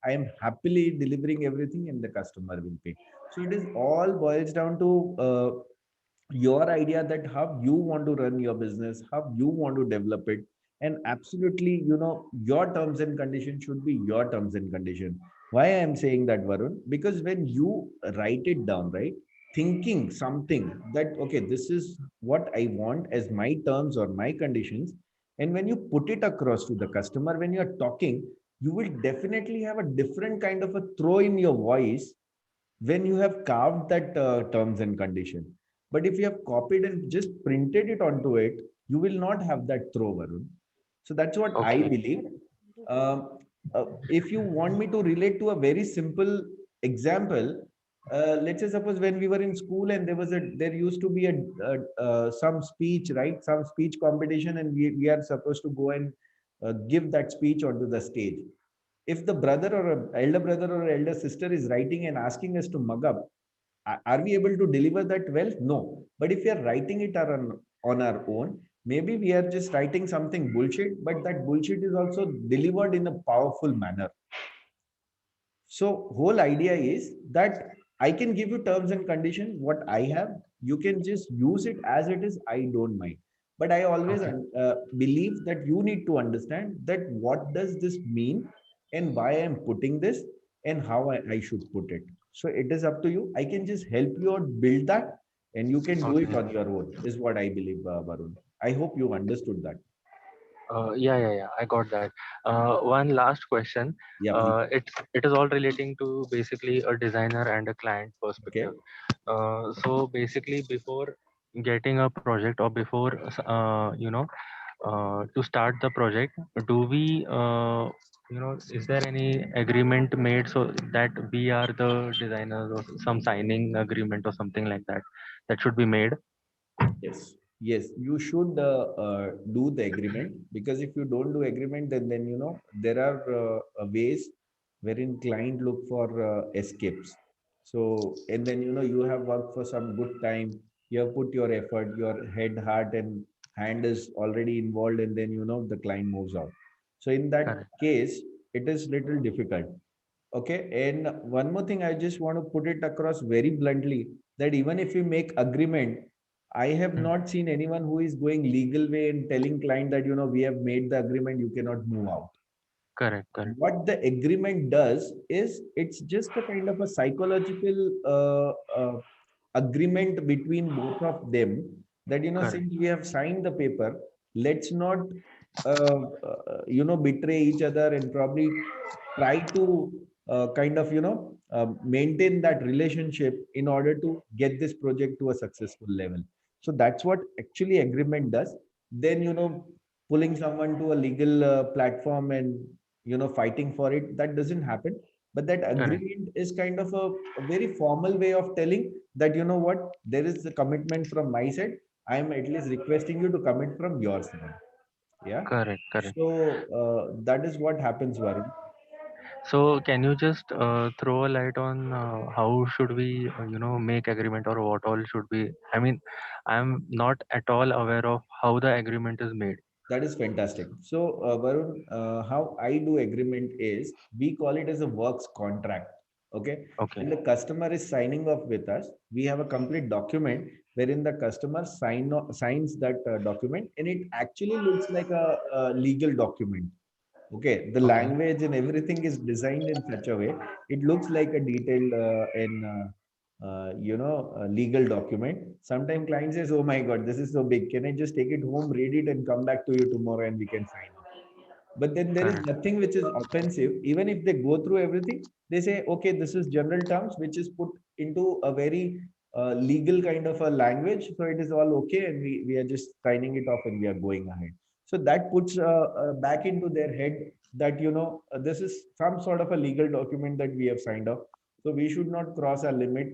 I am happily delivering everything and the customer will pay. So it is all boils down to your idea that how you want to run your business, how you want to develop it. And absolutely, your terms and conditions should be your terms and condition. Why I am saying that, Varun? Because when you write it down, right, thinking something that, okay, this is what I want as my terms or my conditions, and when you put it across to the customer, when you're talking, you will definitely have a different kind of a throw in your voice when you have carved that terms and condition. But if you have copied and just printed it onto it, you will not have that throw, Varun. So that's what I Okay. believe. If you want me to relate to a very simple example, let's say suppose when we were in school and there used to be some speech, right? Some speech competition, and we are supposed to go and give that speech onto the stage. If the brother or elder brother or elder sister is writing and asking us to mug up, are we able to deliver that well? No. But if we are writing it on our own, maybe we are just writing something bullshit, but that bullshit is also delivered in a powerful manner. So whole idea is that I can give you terms and conditions what I have. You can just use it as it is. I don't mind. But I always believe that you need to understand that what does this mean, and why I'm putting this, and how I should put it. So it is up to you. I can just help you out build that, and you can do it Okay. on your own, is what I believe, Varun. I hope you understood that. Yeah, I got that. One last question. Yeah, please. It is all relating to basically a designer and a client Okay. perspective. So basically, before getting a project or before to start the project, do we, is there any agreement made so that we are the designers, or some signing agreement or something like that that should be made? Yes, yes, you should do the agreement, because if you don't do agreement, then there are ways wherein client look for escapes. So, and then you have worked for some good time, you have put your effort, your head, heart, and hand is already involved, and then the client moves out. So in that Correct. case, it is little difficult. Okay, and one more thing, I just want to put it across very bluntly, that even if we make agreement, I have not seen anyone who is going legal way and telling client that we have made the agreement, you cannot move out. Correct. Correct. What the agreement does is it's just a kind of a psychological agreement between both of them, that Correct. since we have signed the paper, let's not betray each other, and probably try to kind of maintain that relationship in order to get this project to a successful level. So that's what actually agreement does. Then pulling someone to a legal platform and fighting for it, that doesn't happen. But that Correct. agreement is kind of a very formal way of telling that what, there is a commitment from my side, I am at least requesting you to commit from your side. Yeah. Correct. Correct. So that is what happens, Varun. So can you just throw a light on how should we, make agreement, or what all should we? I mean, I'm not at all aware of how the agreement is made. That is fantastic. So, Varun, how I do agreement is, we call it as a works contract. Okay. Okay. When the customer is signing off with us, we have a complete document wherein the customer signs that document, and it actually looks like a legal document. Okay. The Okay. language and everything is designed in such a way, it looks like a detailed legal document. Sometimes client says, oh my God, this is so big. Can I just take it home, read it, and come back to you tomorrow and we can sign off? But then there is Correct. nothing which is offensive. Even if they go through everything, they say, okay, this is general terms, which is put into a very legal kind of a language. So it is all okay. And we are just signing it off and we are going ahead. So that puts back into their head that, this is some sort of a legal document that we have signed off. So we should not cross our limit.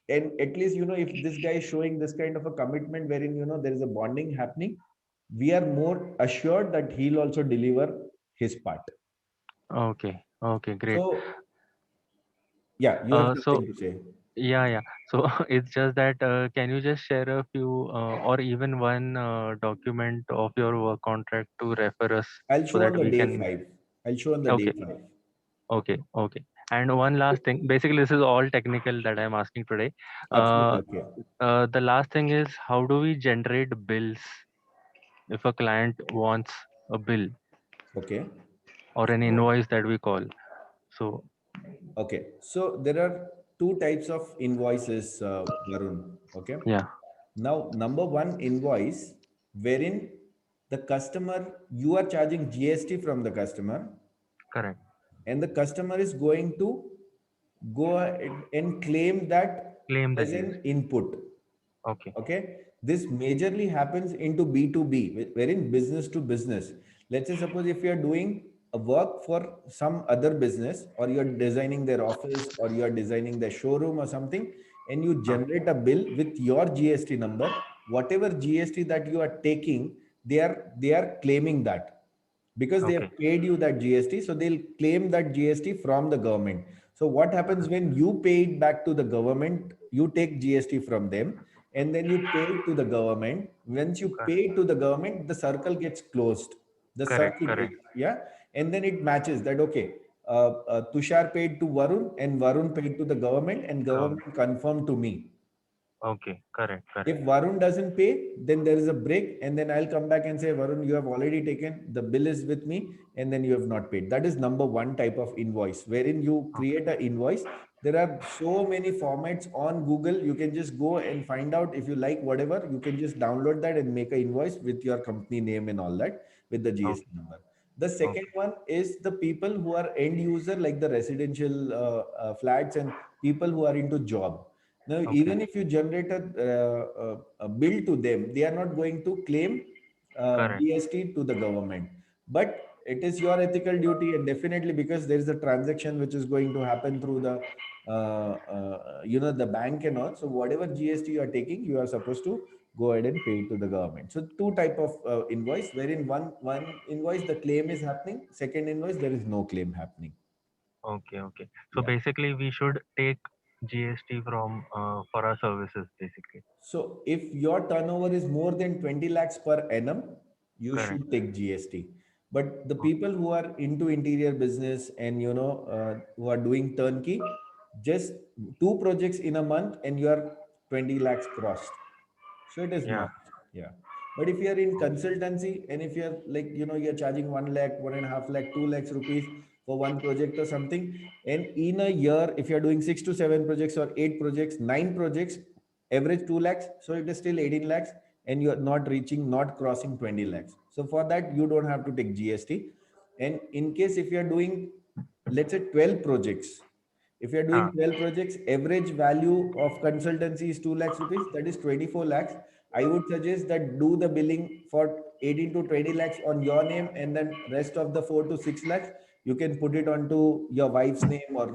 And at least if this guy is showing this kind of a commitment wherein there is a bonding happening, we are more assured that he'll also deliver his part. Okay. Okay. Great. So yeah, you have So something to say. yeah. So it's just that can you just share a few or even one document of your work contract to refer us I'll so show on that the we day can. 5. I'll show on the day Okay. 5. Okay. Okay. And one last thing. Basically, this is all technical that I'm asking today. Absolutely. Okay. The last thing is, how do we generate bills if a client wants a bill Okay. or an So, invoice that we call? So okay. So there are two types of invoices, Varun. Okay. yeah. Now, number one invoice, wherein the customer, you are charging GST from the customer, Correct. and the customer is going to go ahead and claim that Claim the as an GST. input. Okay. Okay. This majorly happens into B2B, wherein business to business. Let's say, suppose if you are doing a work for some other business, or you're designing their office, or you're designing their showroom or something, and you generate a bill with your GST number, whatever GST that you are taking, they are claiming that, because they Okay. have paid you that GST. So they'll claim that GST from the government. So what happens when you pay it back to the government? You take GST from them, and then you pay it to the government. Once you pay it to the government, the circle gets closed. The Correct. circuit, Correct. yeah. And then it matches that, okay, Tushar paid to Varun, and Varun paid to the government, and government confirmed to me. Okay. Correct. If Correct. Varun doesn't pay, then there is a break, and then I'll come back and say, Varun, you have already taken, the bill is with me, and then you have not paid. That is number one type of invoice, wherein you create an invoice. There are so many formats on Google. You can just go and find out if you like whatever. You can just download that and make an invoice with your company name and all that with the GST number. The second one is the people who are end user, like the residential flats and people who are into job. Now, even if you generate a bill to them, they are not going to claim Correct. GST to the government. But it is your ethical duty, and definitely because there is a transaction which is going to happen through the the bank and all. So whatever GST you are taking, you are supposed to go ahead and pay it to the government. So two type of invoice, wherein one invoice the claim is happening, second invoice there is no claim happening. Okay, okay. So Yeah. basically, we should take GST from for our services, basically. So if your turnover is more than 20 lakhs per annum, you Correct. should take GST. But the Okay. people who are into interior business and who are doing turnkey, just two projects in a month and you are 20 lakhs crossed. So it is Yeah. not. Yeah. But if you are in consultancy and if you're like, you're charging 1 lakh, 1.5 lakh, 2 lakhs rupees for one project or something, and in a year, if you're doing 6 to 7 projects or 8 projects, 9 projects, average 2 lakhs, so it is still 18 lakhs, and you're not crossing 20 lakhs. So for that, you don't have to take GST. And in case if you're doing, let's say 12 projects, if you're doing 12 projects, average value of consultancy is 2 lakhs rupees, that is 24 lakhs. I would suggest that do the billing for 18 to 20 lakhs on your name, and then rest of the 4 to 6 lakhs, you can put it onto your wife's name or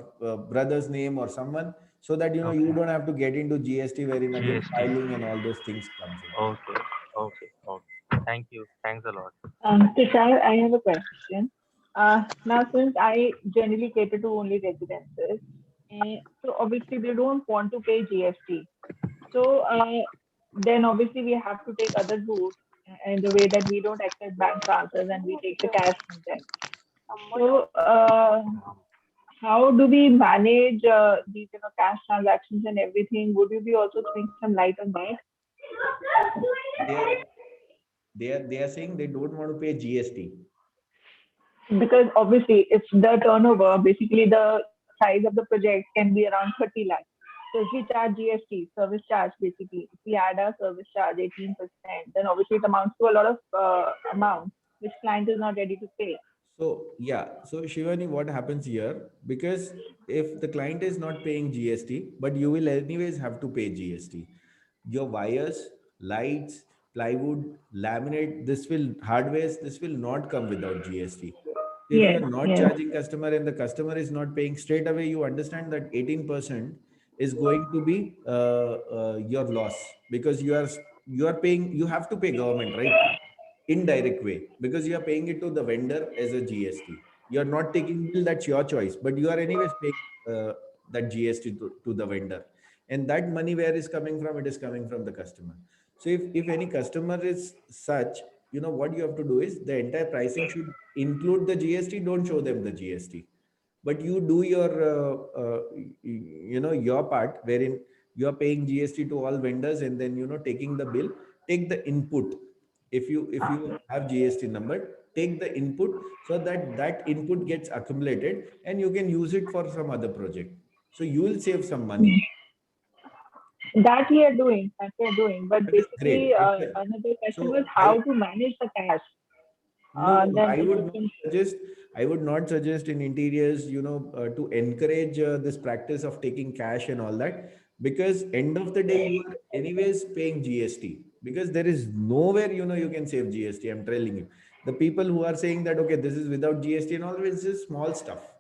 brother's name or someone, so that you Okay. don't have to get into GST, wherein again GST. filing and all those things comes in. Okay. Okay. Okay. Thank you. Thanks a lot. Tushar, I have a question. Now, since I generally cater to only residences, so obviously they don't want to pay GST. So then obviously we have to take other routes in the way that we don't accept bank transfers and we take the cash from them. So how do we manage these cash transactions and everything? Would you be also throwing some light on that? They are saying they don't want to pay GST. Because obviously it's the turnover, basically the size of the project can be around 30 lakhs. So if we charge GST, service charge basically, if we add our service charge 18%, then obviously it amounts to a lot of amount which client is not ready to pay. So yeah, so Shivani, what happens here? Because if the client is not paying GST, but you will anyways have to pay GST. Your wires, lights, plywood, laminate, this will not come without GST. If you Yes, are not yes. charging customer and the customer is not paying straight away, you understand that 18% is going to be your loss, because you are paying, you have to pay government, right? Indirect way, because you are paying it to the vendor as a GST. You are not taking bill, that's your choice, but you are anyways paying that GST to the vendor. And that money where is coming from? It is coming from the customer. So if any customer is such, what you have to do is the entire pricing should include the GST. Don't show them the GST, but you do your your part, wherein you are paying GST to all vendors, and then taking the bill. Take the input. If you have GST number, take the input, so that that input gets accumulated and you can use it for some other project, so you will save some money. That we are doing, But That is basically, great. another question was So how to manage the cash. no, Then I if would you not can, suggest. I would not suggest in interiors, to encourage this practice of taking cash and all that, because end of the day you are anyways paying GST, because there is nowhere you can save GST. I'm telling you, the people who are saying that okay, this is without GST and all, it's just small stuff.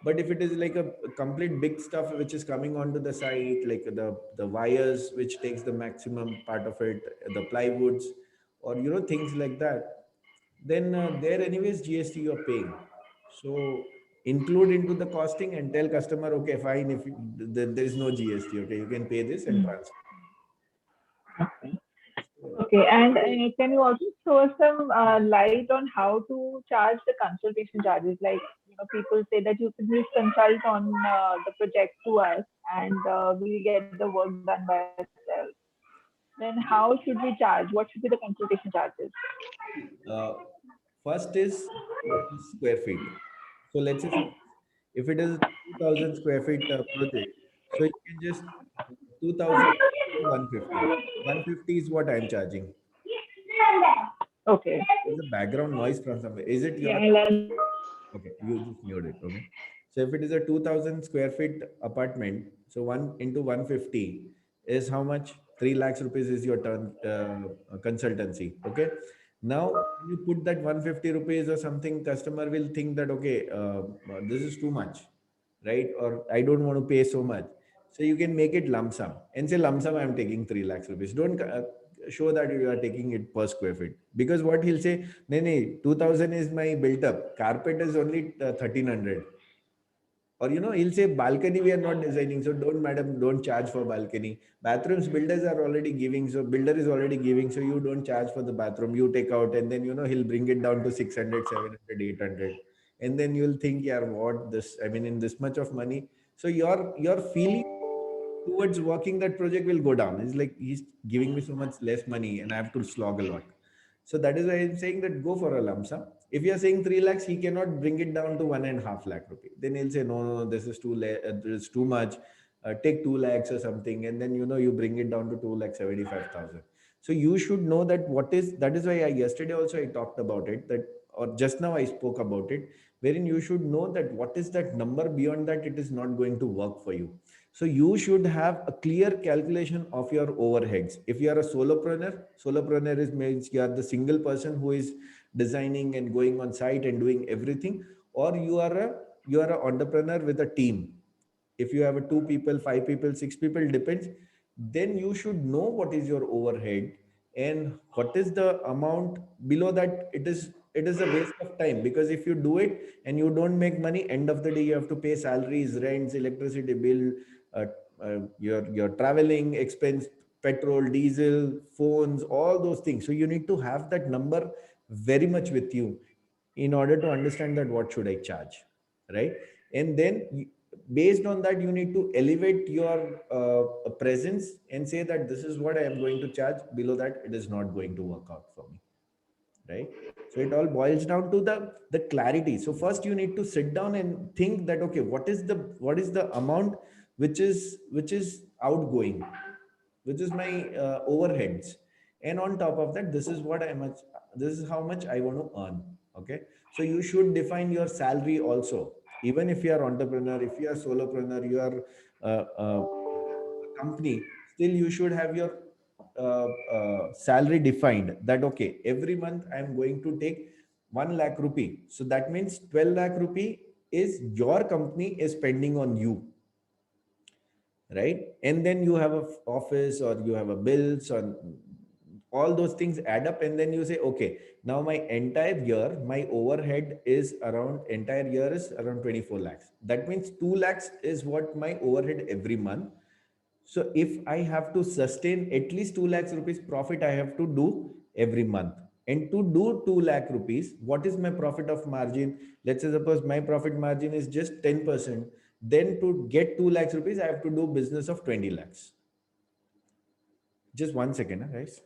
But if it is like a complete big stuff which is coming onto the site, like the wires which takes the maximum part of it, the plywoods, or things like that, then there anyways GST you're paying. So include into the costing and tell customer, okay, fine, if there is no GST, okay, you can pay this and transfer. okay. And can you also throw some light on how to charge the consultation charges? Like, people say that you can just consult on the project to us and we get the work done by ourselves. Then how should we charge? What should be the consultation charges? uh, First is square feet. So let's say if it is 2000 square feet project, so you can just 2000 to 150. 150 is what I'm charging. Okay. There's a background noise from somewhere. Is it Yeah, your? I'll Okay, you just mute it. Okay. So if it is a 2000 square feet apartment, so 1 into 150 is how much? 3 lakhs rupees is your turn consultancy. Okay. Now, when you put that 150 rupees or something, customer will think that, okay, this is too much, right? Or I don't want to pay so much. So you can make it lump sum and say lump sum, I'm taking 3 lakhs rupees. Don't show that you are taking it per square feet, because what he'll say, nee, 2000 is my built up. Carpet is only 1300. Or, he'll say balcony, we are not designing. So don't charge for balcony. Bathrooms, builders are already giving. So builder is already giving. So you don't charge for the bathroom. You take out, and then, he'll bring it down to 600, 700, 800. And then you'll think, yeah, what this, I mean, in this much of money. So your feeling towards working that project will go down. It's like he's giving me so much less money and I have to slog a lot. So that is why I'm saying that go for a lump sum. If you're saying 3 lakhs, he cannot bring it down to 1.5 lakh rupee. Then he'll say, no, this is this is too much. Take 2 lakhs or something. And then, you bring it down to 2,75,000. So you should know that that is why yesterday also I talked about it, that, or just now I spoke about it, wherein you should know that what is that number, beyond that, it is not going to work for you. So you should have a clear calculation of your overheads. If you are a solopreneur means you are the single person who is designing and going on site and doing everything, or you are an entrepreneur with a team. If you have a 2 people, 5 people, 6 people, depends. Then you should know what is your overhead and what is the amount below that. It is a waste of time, because if you do it and you don't make money, end of the day you have to pay salaries, rents, electricity bill, uh, your traveling expense, petrol, diesel, phones, all those things. So you need to have that number very much with you in order to understand that what should I charge, right? And then based on that, you need to elevate your presence and say that this is what I am going to charge. Below that, it is not going to work out for me, right? So it all boils down to the clarity. So first you need to sit down and think that, okay, what is the amount which is outgoing, which is my overheads, and on top of that, this is how much I want to earn. Okay, so you should define your salary also. Even if you are entrepreneur, if you are solopreneur, you are a company, still you should have your salary defined, that okay, every month I am going to take 1 lakh rupee. So that means 12 lakh rupee is your company is spending on you, right? And then you have a office, or you have a bills, or all those things add up, and then you say, okay, now my entire year, my overhead is entire year is around 24 lakhs. That means 2 lakhs is what my overhead every month. So if I have to sustain at least 2 lakhs rupees profit, I have to do every month. And to do 2 lakh rupees, what is my profit of margin? Let's say suppose my profit margin is just 10%. Then to get 2 lakhs rupees, I have to do business of 20 lakhs. Just 1 second, guys.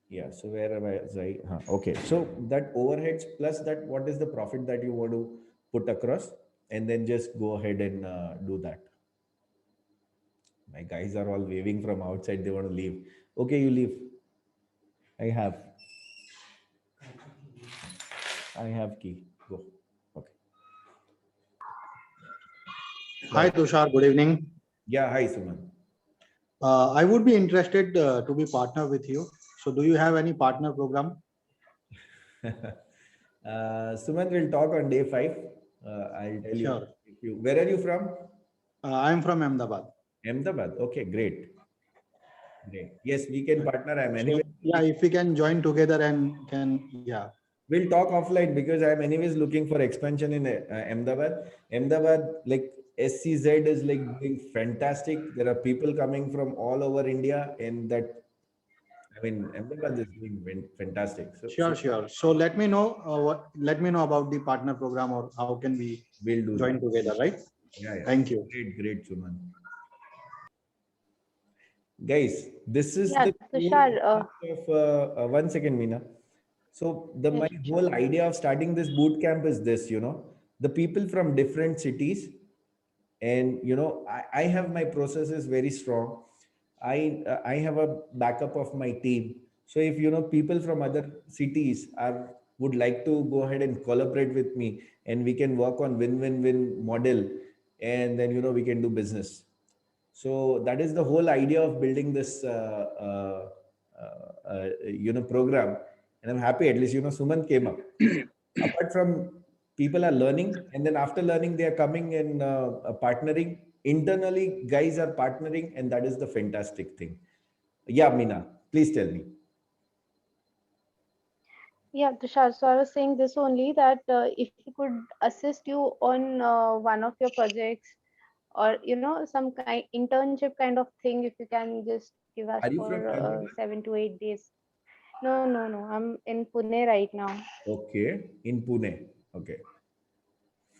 Yeah, so where am I? Okay, so that overheads plus that, what is the profit that you want to put across, and then just go ahead and do that. My guys are all waving from outside. They want to leave. Okay, you leave. I have key. Go. Okay. Hi, Tushar. Good evening. Yeah, hi, Suman. I would be interested to be partner with you. So, do you have any partner program? Suman will talk on day 5. I'll tell Sure. you. Where are you from? I am from Ahmedabad. Ahmedabad. Okay, great. Great. Yes, we can partner. I'm anyway. So, yeah, if we can join together and yeah. We'll talk offline, because I'm anyways looking for expansion in Ahmedabad. Ahmedabad, like SCZ is like doing fantastic. There are people coming from all over India, and that, I mean, Ahmedabad is doing fantastic. So, Sure. So let me know let me know about the partner program, or how can we'll do join that together, right? Yeah. Thank you. Great, Suman. Guys, this is Yeah, the Tushar, of 1 second, Meena. So my whole idea of starting this boot camp is this, the people from different cities, and I have my processes very strong. I have a backup of my team. So if people from other cities are would like to go ahead and collaborate with me, and we can work on win-win-win model, and then we can do business. So that is the whole idea of building this program, and I'm happy at least Suman came up. Apart from people are learning, and then after learning they are coming and partnering internally. Guys are partnering, and that is the fantastic thing. Yeah, Meena, please tell me. Yeah, Tushar. So I was saying this only, that if we could assist you on one of your projects, or some kind internship kind of thing, if you can just give us Are you from for Hyderabad? 7 to 8 days. No. I'm in Pune right now. Okay, in Pune. Okay,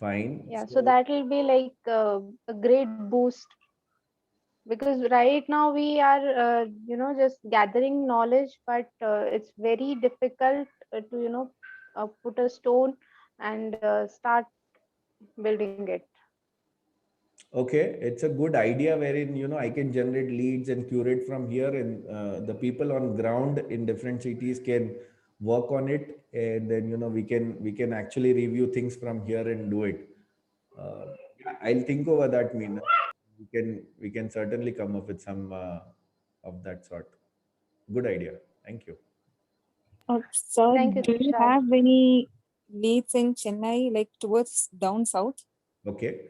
fine. Yeah, so So that will be like a great boost, because right now we are just gathering knowledge, but it's very difficult to put a stone and start building it. okay, it's a good idea wherein I can generate leads and curate from here, and the people on ground in different cities can work on it, and then we can actually review things from here and do it. Uh, I'll think over that, Meena. We can certainly come up with some of that sort. Good idea. Thank you. Sir, Thank you, do you Tushar. have any leads in Chennai, like towards down south? Okay.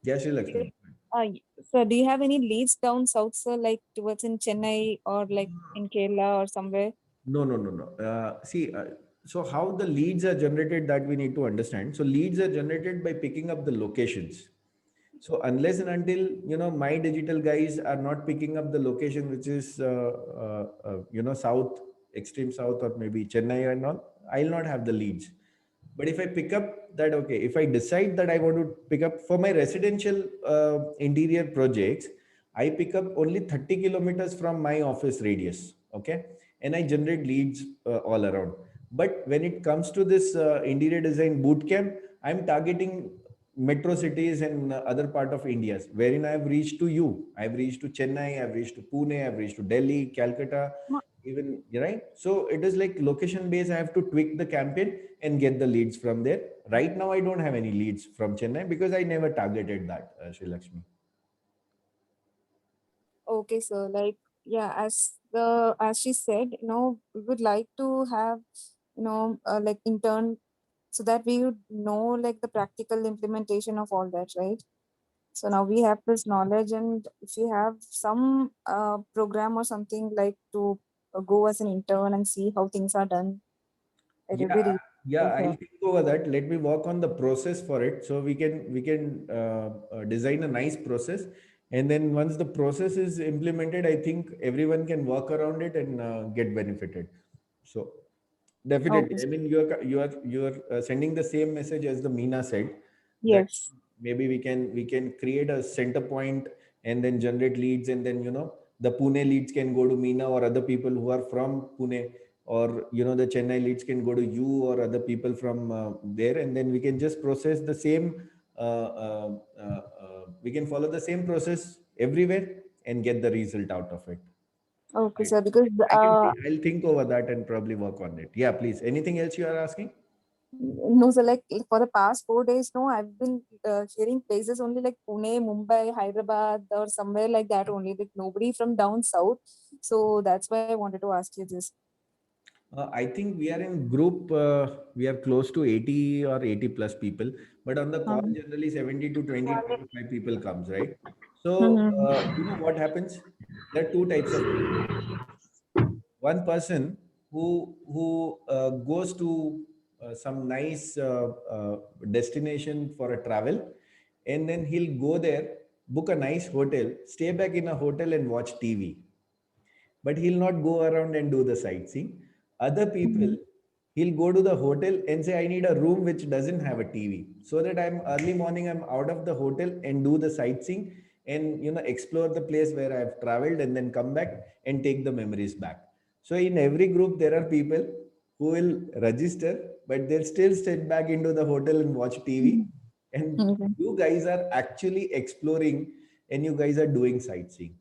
Yes, Lakshmi. So do you have any leads down south, sir, like towards in Chennai or like in Kerala or somewhere? No. See, so how the leads are generated, that we need to understand. So leads are generated by picking up the locations. So unless and until my digital guys are not picking up the location, which is south, extreme south, or maybe Chennai and all, I'll not have the leads. But if I pick up that, okay, if I decide that I want to pick up for my residential interior projects, I pick up only 30 kilometers from my office radius, okay, and I generate leads all around. But when it comes to this interior design bootcamp, I'm targeting metro cities and other part of India, wherein I've reached to you. I've reached to Chennai, I've reached to Pune, I've reached to Delhi, Calcutta, even, right? So it is like location based. I have to tweak the campaign and get the leads from there. Right now, I don't have any leads from Chennai because I never targeted that, Sri Lakshmi. Okay, sir. Like, yeah, as she said, we would like to have, like intern, so that we would know like the practical implementation of all that, right? So now we have this knowledge, and if you have some program or something like to go as an intern and see how things are done, it will be Yeah, really yeah, I'll helpful. think over that. Let me work on the process for it, so we can design a nice process, and then once the process is implemented, I think everyone can work around it and get benefited. So definitely, Okay. I mean, you are sending the same message as the Meena said, that Yes. maybe we can create a center point and then generate leads, and then the Pune leads can go to Meena or other people who are from Pune, or the Chennai leads can go to you or other people from there, and then we can just process the same. We can follow the same process everywhere and get the result out of it. Okay, Right. sir. Because I'll think over that and probably work on it. Yeah, please. Anything else you are asking? no, so like for the past 4 days, no, I've been hearing places only like Pune, Mumbai, Hyderabad, or somewhere like that only. Like nobody from down south. So that's why I wanted to ask you this. I think we are in group, we are close to 80 or 80 plus people, but on the call generally 70 to 25 people comes, right? So, Mhm. what happens? There are two types of people. One person who goes to some nice destination for a travel, and then he'll go there, book a nice hotel, stay back in a hotel and watch TV, but he'll not go around and do the sightseeing. Other people, he'll go to the hotel and say, I need a room which doesn't have a TV, so that I'm early morning, I'm out of the hotel and do the sightseeing and explore the place where I've traveled, and then come back and take the memories back. So in every group, there are people who will register, but they'll still sit back into the hotel and watch TV. And Okay. you guys are actually exploring, and you guys are doing sightseeing.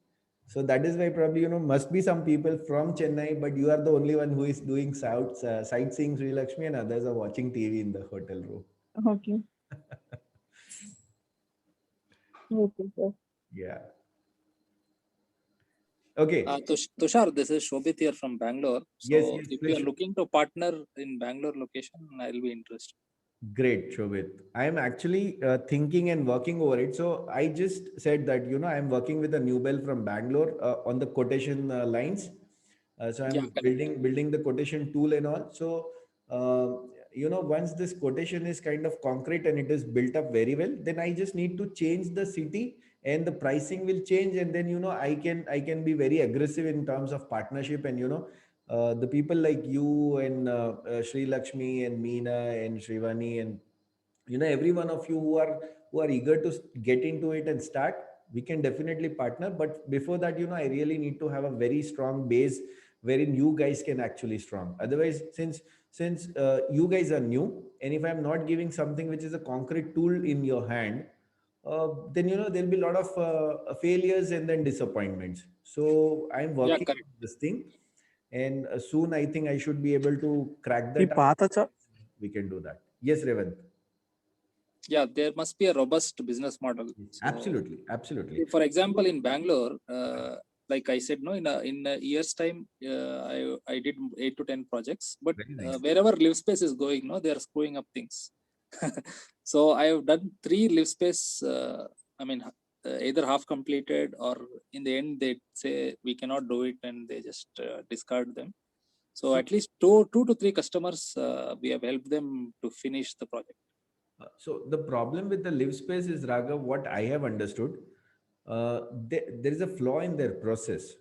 So that is why probably, must be some people from Chennai, but you are the only one who is doing sightseeing, Sri Lakshmi, and others are watching TV in the hotel room. Okay. Okay, sir. Yeah. Okay. Tushar, this is Shobit here from Bangalore. So Yes, if please, you are looking to partner in Bangalore location, I'll be interested. Great, Shobit. I am actually thinking and working over it. So I just said that, I'm working with a Nubel from Bangalore on the quotation lines. So I'm building the quotation tool and all. So, once this quotation is kind of concrete and it is built up very well, then I just need to change the city and the pricing will change. And then, I can be very aggressive in terms of partnership and, the people like you and Sri Lakshmi and Meena and Shrivani and every one of you who are eager to get into it and start, we can definitely partner. But before that, I really need to have a very strong base wherein you guys can actually strong. Otherwise, since you guys are new, and if I'm not giving something which is a concrete tool in your hand, then there'll be a lot of failures and then disappointments. So I'm working on this thing. And soon I think I should be able to crack that. We can do that. Yes, Revant. Yeah, there must be a robust business model. So, absolutely. For example, in Bangalore, like I said, no, in a year's time, I did 8 to 10 projects. But wherever live space is going, no, they are screwing up things. So I have done 3 live space. Either half completed or in the end they say we cannot do it and they just discard them. So at least two to three customers we have helped them to finish the project. So the problem with the live space is, Raghav, what I have understood, there is a flaw in their process.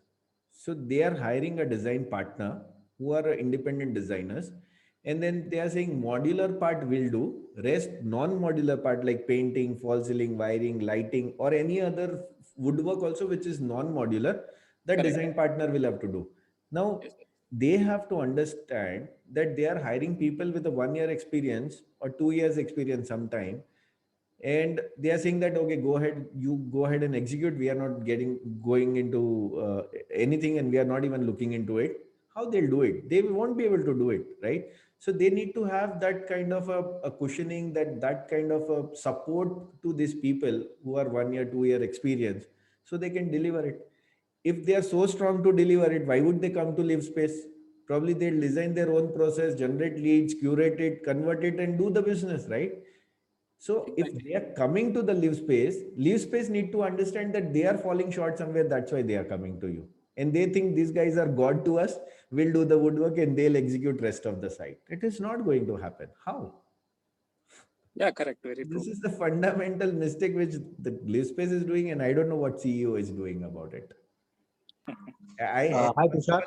So they are hiring a design partner who are independent designers, and then they are saying modular part will do, rest non-modular part like painting, false ceiling, wiring, lighting, or any other woodwork also which is non-modular, that design partner will have to do. Now, they have to understand that they are hiring people with a 1 year experience or 2 years experience sometime, and they are saying that, okay, you go ahead and execute. We are not going into anything, and we are not even looking into it. How they'll do it? They won't be able to do it, right? So they need to have that kind of a cushioning, that kind of a support to these people who are 1 year, 2 year experience, so they can deliver it. If they are so strong to deliver it, why would they come to live space? Probably they'll design their own process, generate leads, curate it, convert it, and do the business, right? So if they are coming to the live space need to understand that they are falling short somewhere. That's why they are coming to you. And they think these guys are God to us, we'll do the woodwork and they'll execute rest of the site. It is not going to happen. How? Yeah, correct. Very true. This is the fundamental mistake which the live space is doing, and I don't know what CEO is doing about it. Hi, Tushar.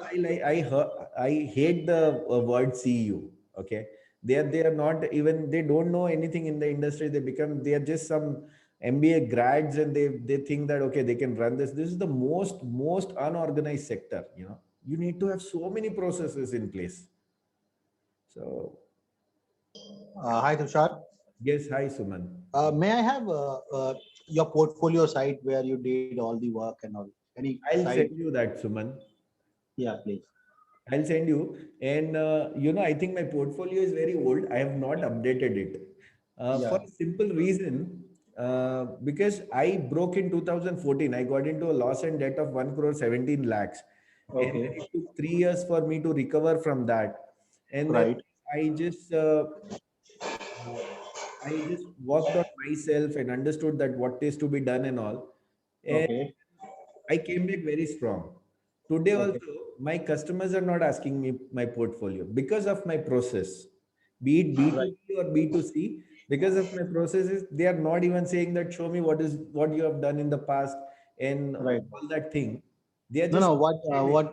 I hate the word CEO. Okay, they are not even, they don't know anything in the industry. They are just some MBA grads, and they think that, okay, they can run this. This is the most unorganized sector. You need to have so many processes in place. So, hi, Tushar. Yes, hi, Suman. May I have your portfolio site where you did all the work and all? I'll send you that, Suman. Yeah, please. I'll send you. And, I think my portfolio is very old. I have not updated it for a simple reason. Because I broke in 2014. I got into a loss and debt of 1 crore 17 lakhs. Okay. And it took 3 years for me to recover from that. And then I just worked on myself and understood that what is to be done and all. And I came back very strong. Today also, my customers are not asking me my portfolio because of my process, be it B2B or B2C. Because of my processes, they are not even saying that, show me what you have done in the past and all that thing. They are just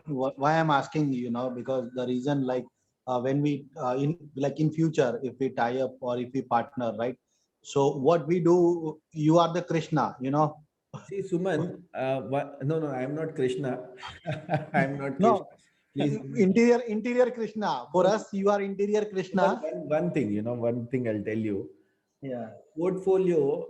why I'm asking, because the reason, like, when we in future, if we tie up or if we partner, right? So what we do, you are the Krishna, See, Suman, no, I'm not Krishna. I'm not Krishna. No, Please. interior Krishna. For us, you are interior Krishna. One thing, one thing I'll tell you. Yeah. Portfolio,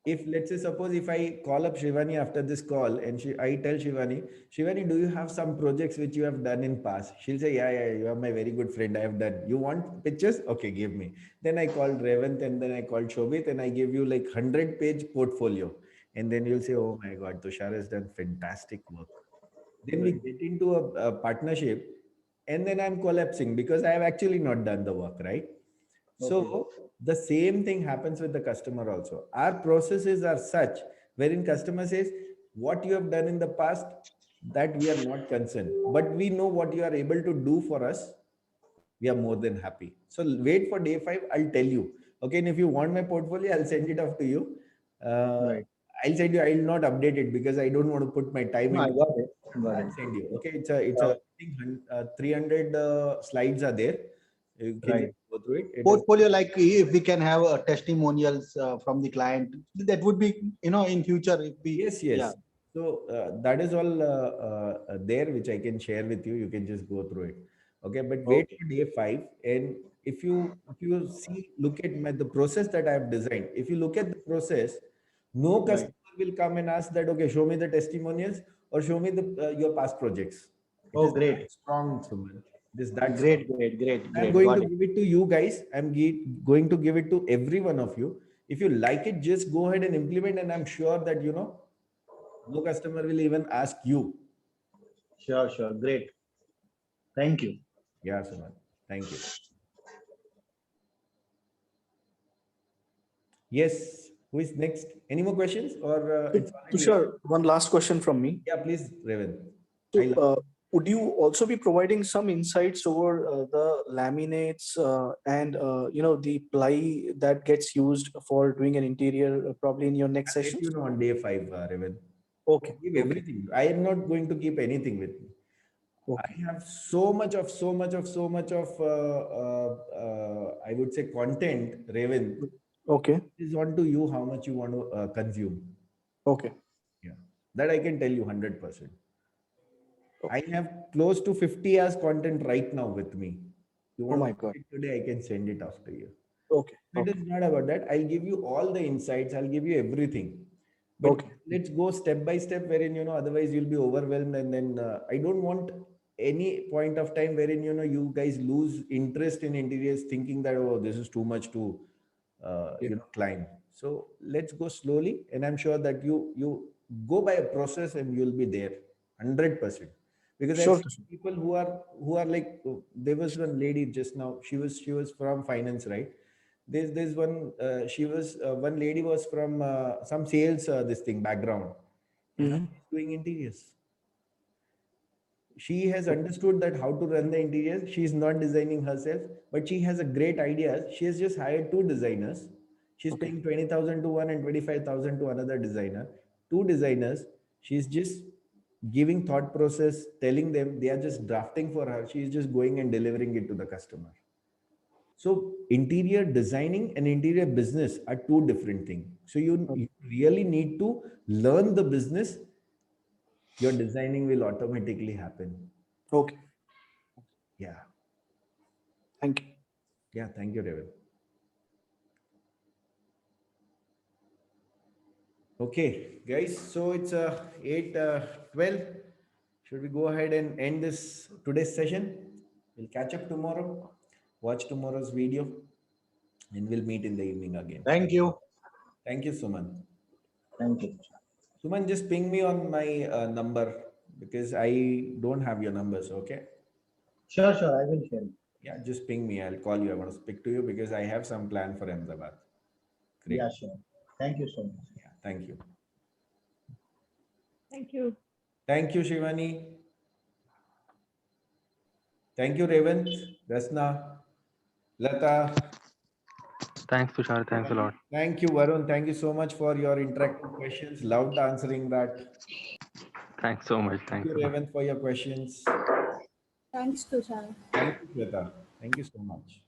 if let's say suppose if I call up Shivani after this call and I tell Shivani, do you have some projects which you have done in past? She'll say, yeah, you are my very good friend. I have done. You want pictures? Okay, give me. Then I called Revant and then I called Shobit and I give you like 100-page portfolio. And then you'll say, oh my God, Tushar has done fantastic work. Then we get into a partnership and then I'm collapsing because I have actually not done the work, right? So the same thing happens with the customer also. Our processes are such wherein customer says, what you have done in the past, that we are not concerned, but we know what you are able to do for us. We are more than happy. So wait for day 5. I'll tell you. Okay. And if you want my portfolio, I'll send it off to you. I'll send you. I'll not update it because I don't want to put my time No, I into got it. I'll send you. Okay. I think 300 slides are there. You can just go through it. Portfolio, like if we can have testimonials from the client, that would be, in future if we. Yes. Yeah. So that is all there, which I can share with you. You can just go through it. Okay. But wait for day 5. And if you see, look at the process that I have designed. If you look at the process, no customer will come and ask that, okay, show me the testimonials or show me your past projects. Great. Strong, Suman. This that great. I'm going to give it to you guys. I'm going to give it to every one of you. If you like it, just go ahead and implement. And I'm sure that, no customer will even ask you. Sure. Great. Thank you. Yeah, Suman. Thank you. Yes. Who is next? Any more questions or Tushar, one last question from me. Yeah, please, Revan. So, would you also be providing some insights over the laminates and the ply that gets used for doing an interior probably in your next session? I'll let you know on day 5, Revan. Okay. Give everything. I am not going to keep anything with me. I have so much of I would say content, Revan. Okay. It is on to you how much you want to consume. Okay. Yeah, that I can tell you 100%. I have close to 50 hours content right now with me. You want to watch it today, I can send it off to you. Okay. It is not about that. I'll give you all the insights. I'll give you everything. But let's go step by step wherein, otherwise you'll be overwhelmed. And then I don't want any point of time wherein, you guys lose interest in interiors thinking that, oh, this is too much to, climb. So let's go slowly. And I'm sure that you go by a process and you'll be there 100%. Because I see people who are like, there was one lady just now, she was from finance, right? There's one, one lady was from some sales, background. And she's doing interiors. She has understood that how to run the interiors. She's not designing herself, but she has a great idea. She has just hired 2 designers. She's paying 20,000 to one and 25,000 to another designer. 2 designers. She's just giving thought process, telling them, they are just drafting for her. She's just going and delivering it to the customer. So interior designing and interior business are 2 different things. So you really need to learn the business. Your designing will automatically happen. Okay. Yeah. Thank you. Yeah, thank you, Revan. Okay, guys. So it's 8:12. Should we go ahead and end today's session? We'll catch up tomorrow. Watch tomorrow's video, and we'll meet in the evening again. Thank you. Thank you, Suman. Thank you. Suman, just ping me on my number because I don't have your numbers. Okay. Sure. I will share. Yeah, just ping me. I'll call you. I want to speak to you because I have some plan for Ahmedabad. Great. Yeah, sure. Thank you so much. Yeah, thank you. Thank you. Thank you, Shivani. Thank you, Revant, Rasna, Lata. Thanks, Tushar. Thanks a lot. Thank you, Varun. Thank you so much for your interactive questions. Loved answering that. Thanks so much. Thank you, Revant, for your questions. Thanks, Tushar. Thank you, Shweta. Thank you so much.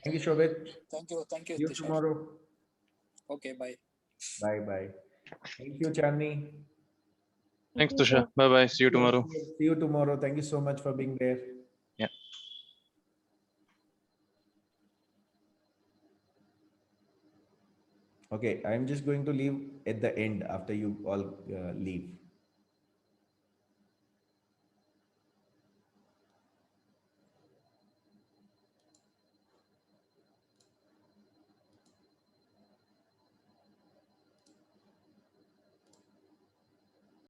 Thank you, Shobit. Thank you. See you tomorrow. Okay, bye. Bye. Thank you, Chandni. Thanks, Tushar. Bye-bye. See you tomorrow. See you tomorrow. Thank you so much for being there. Yeah. Okay, I'm just going to leave at the end after you all leave.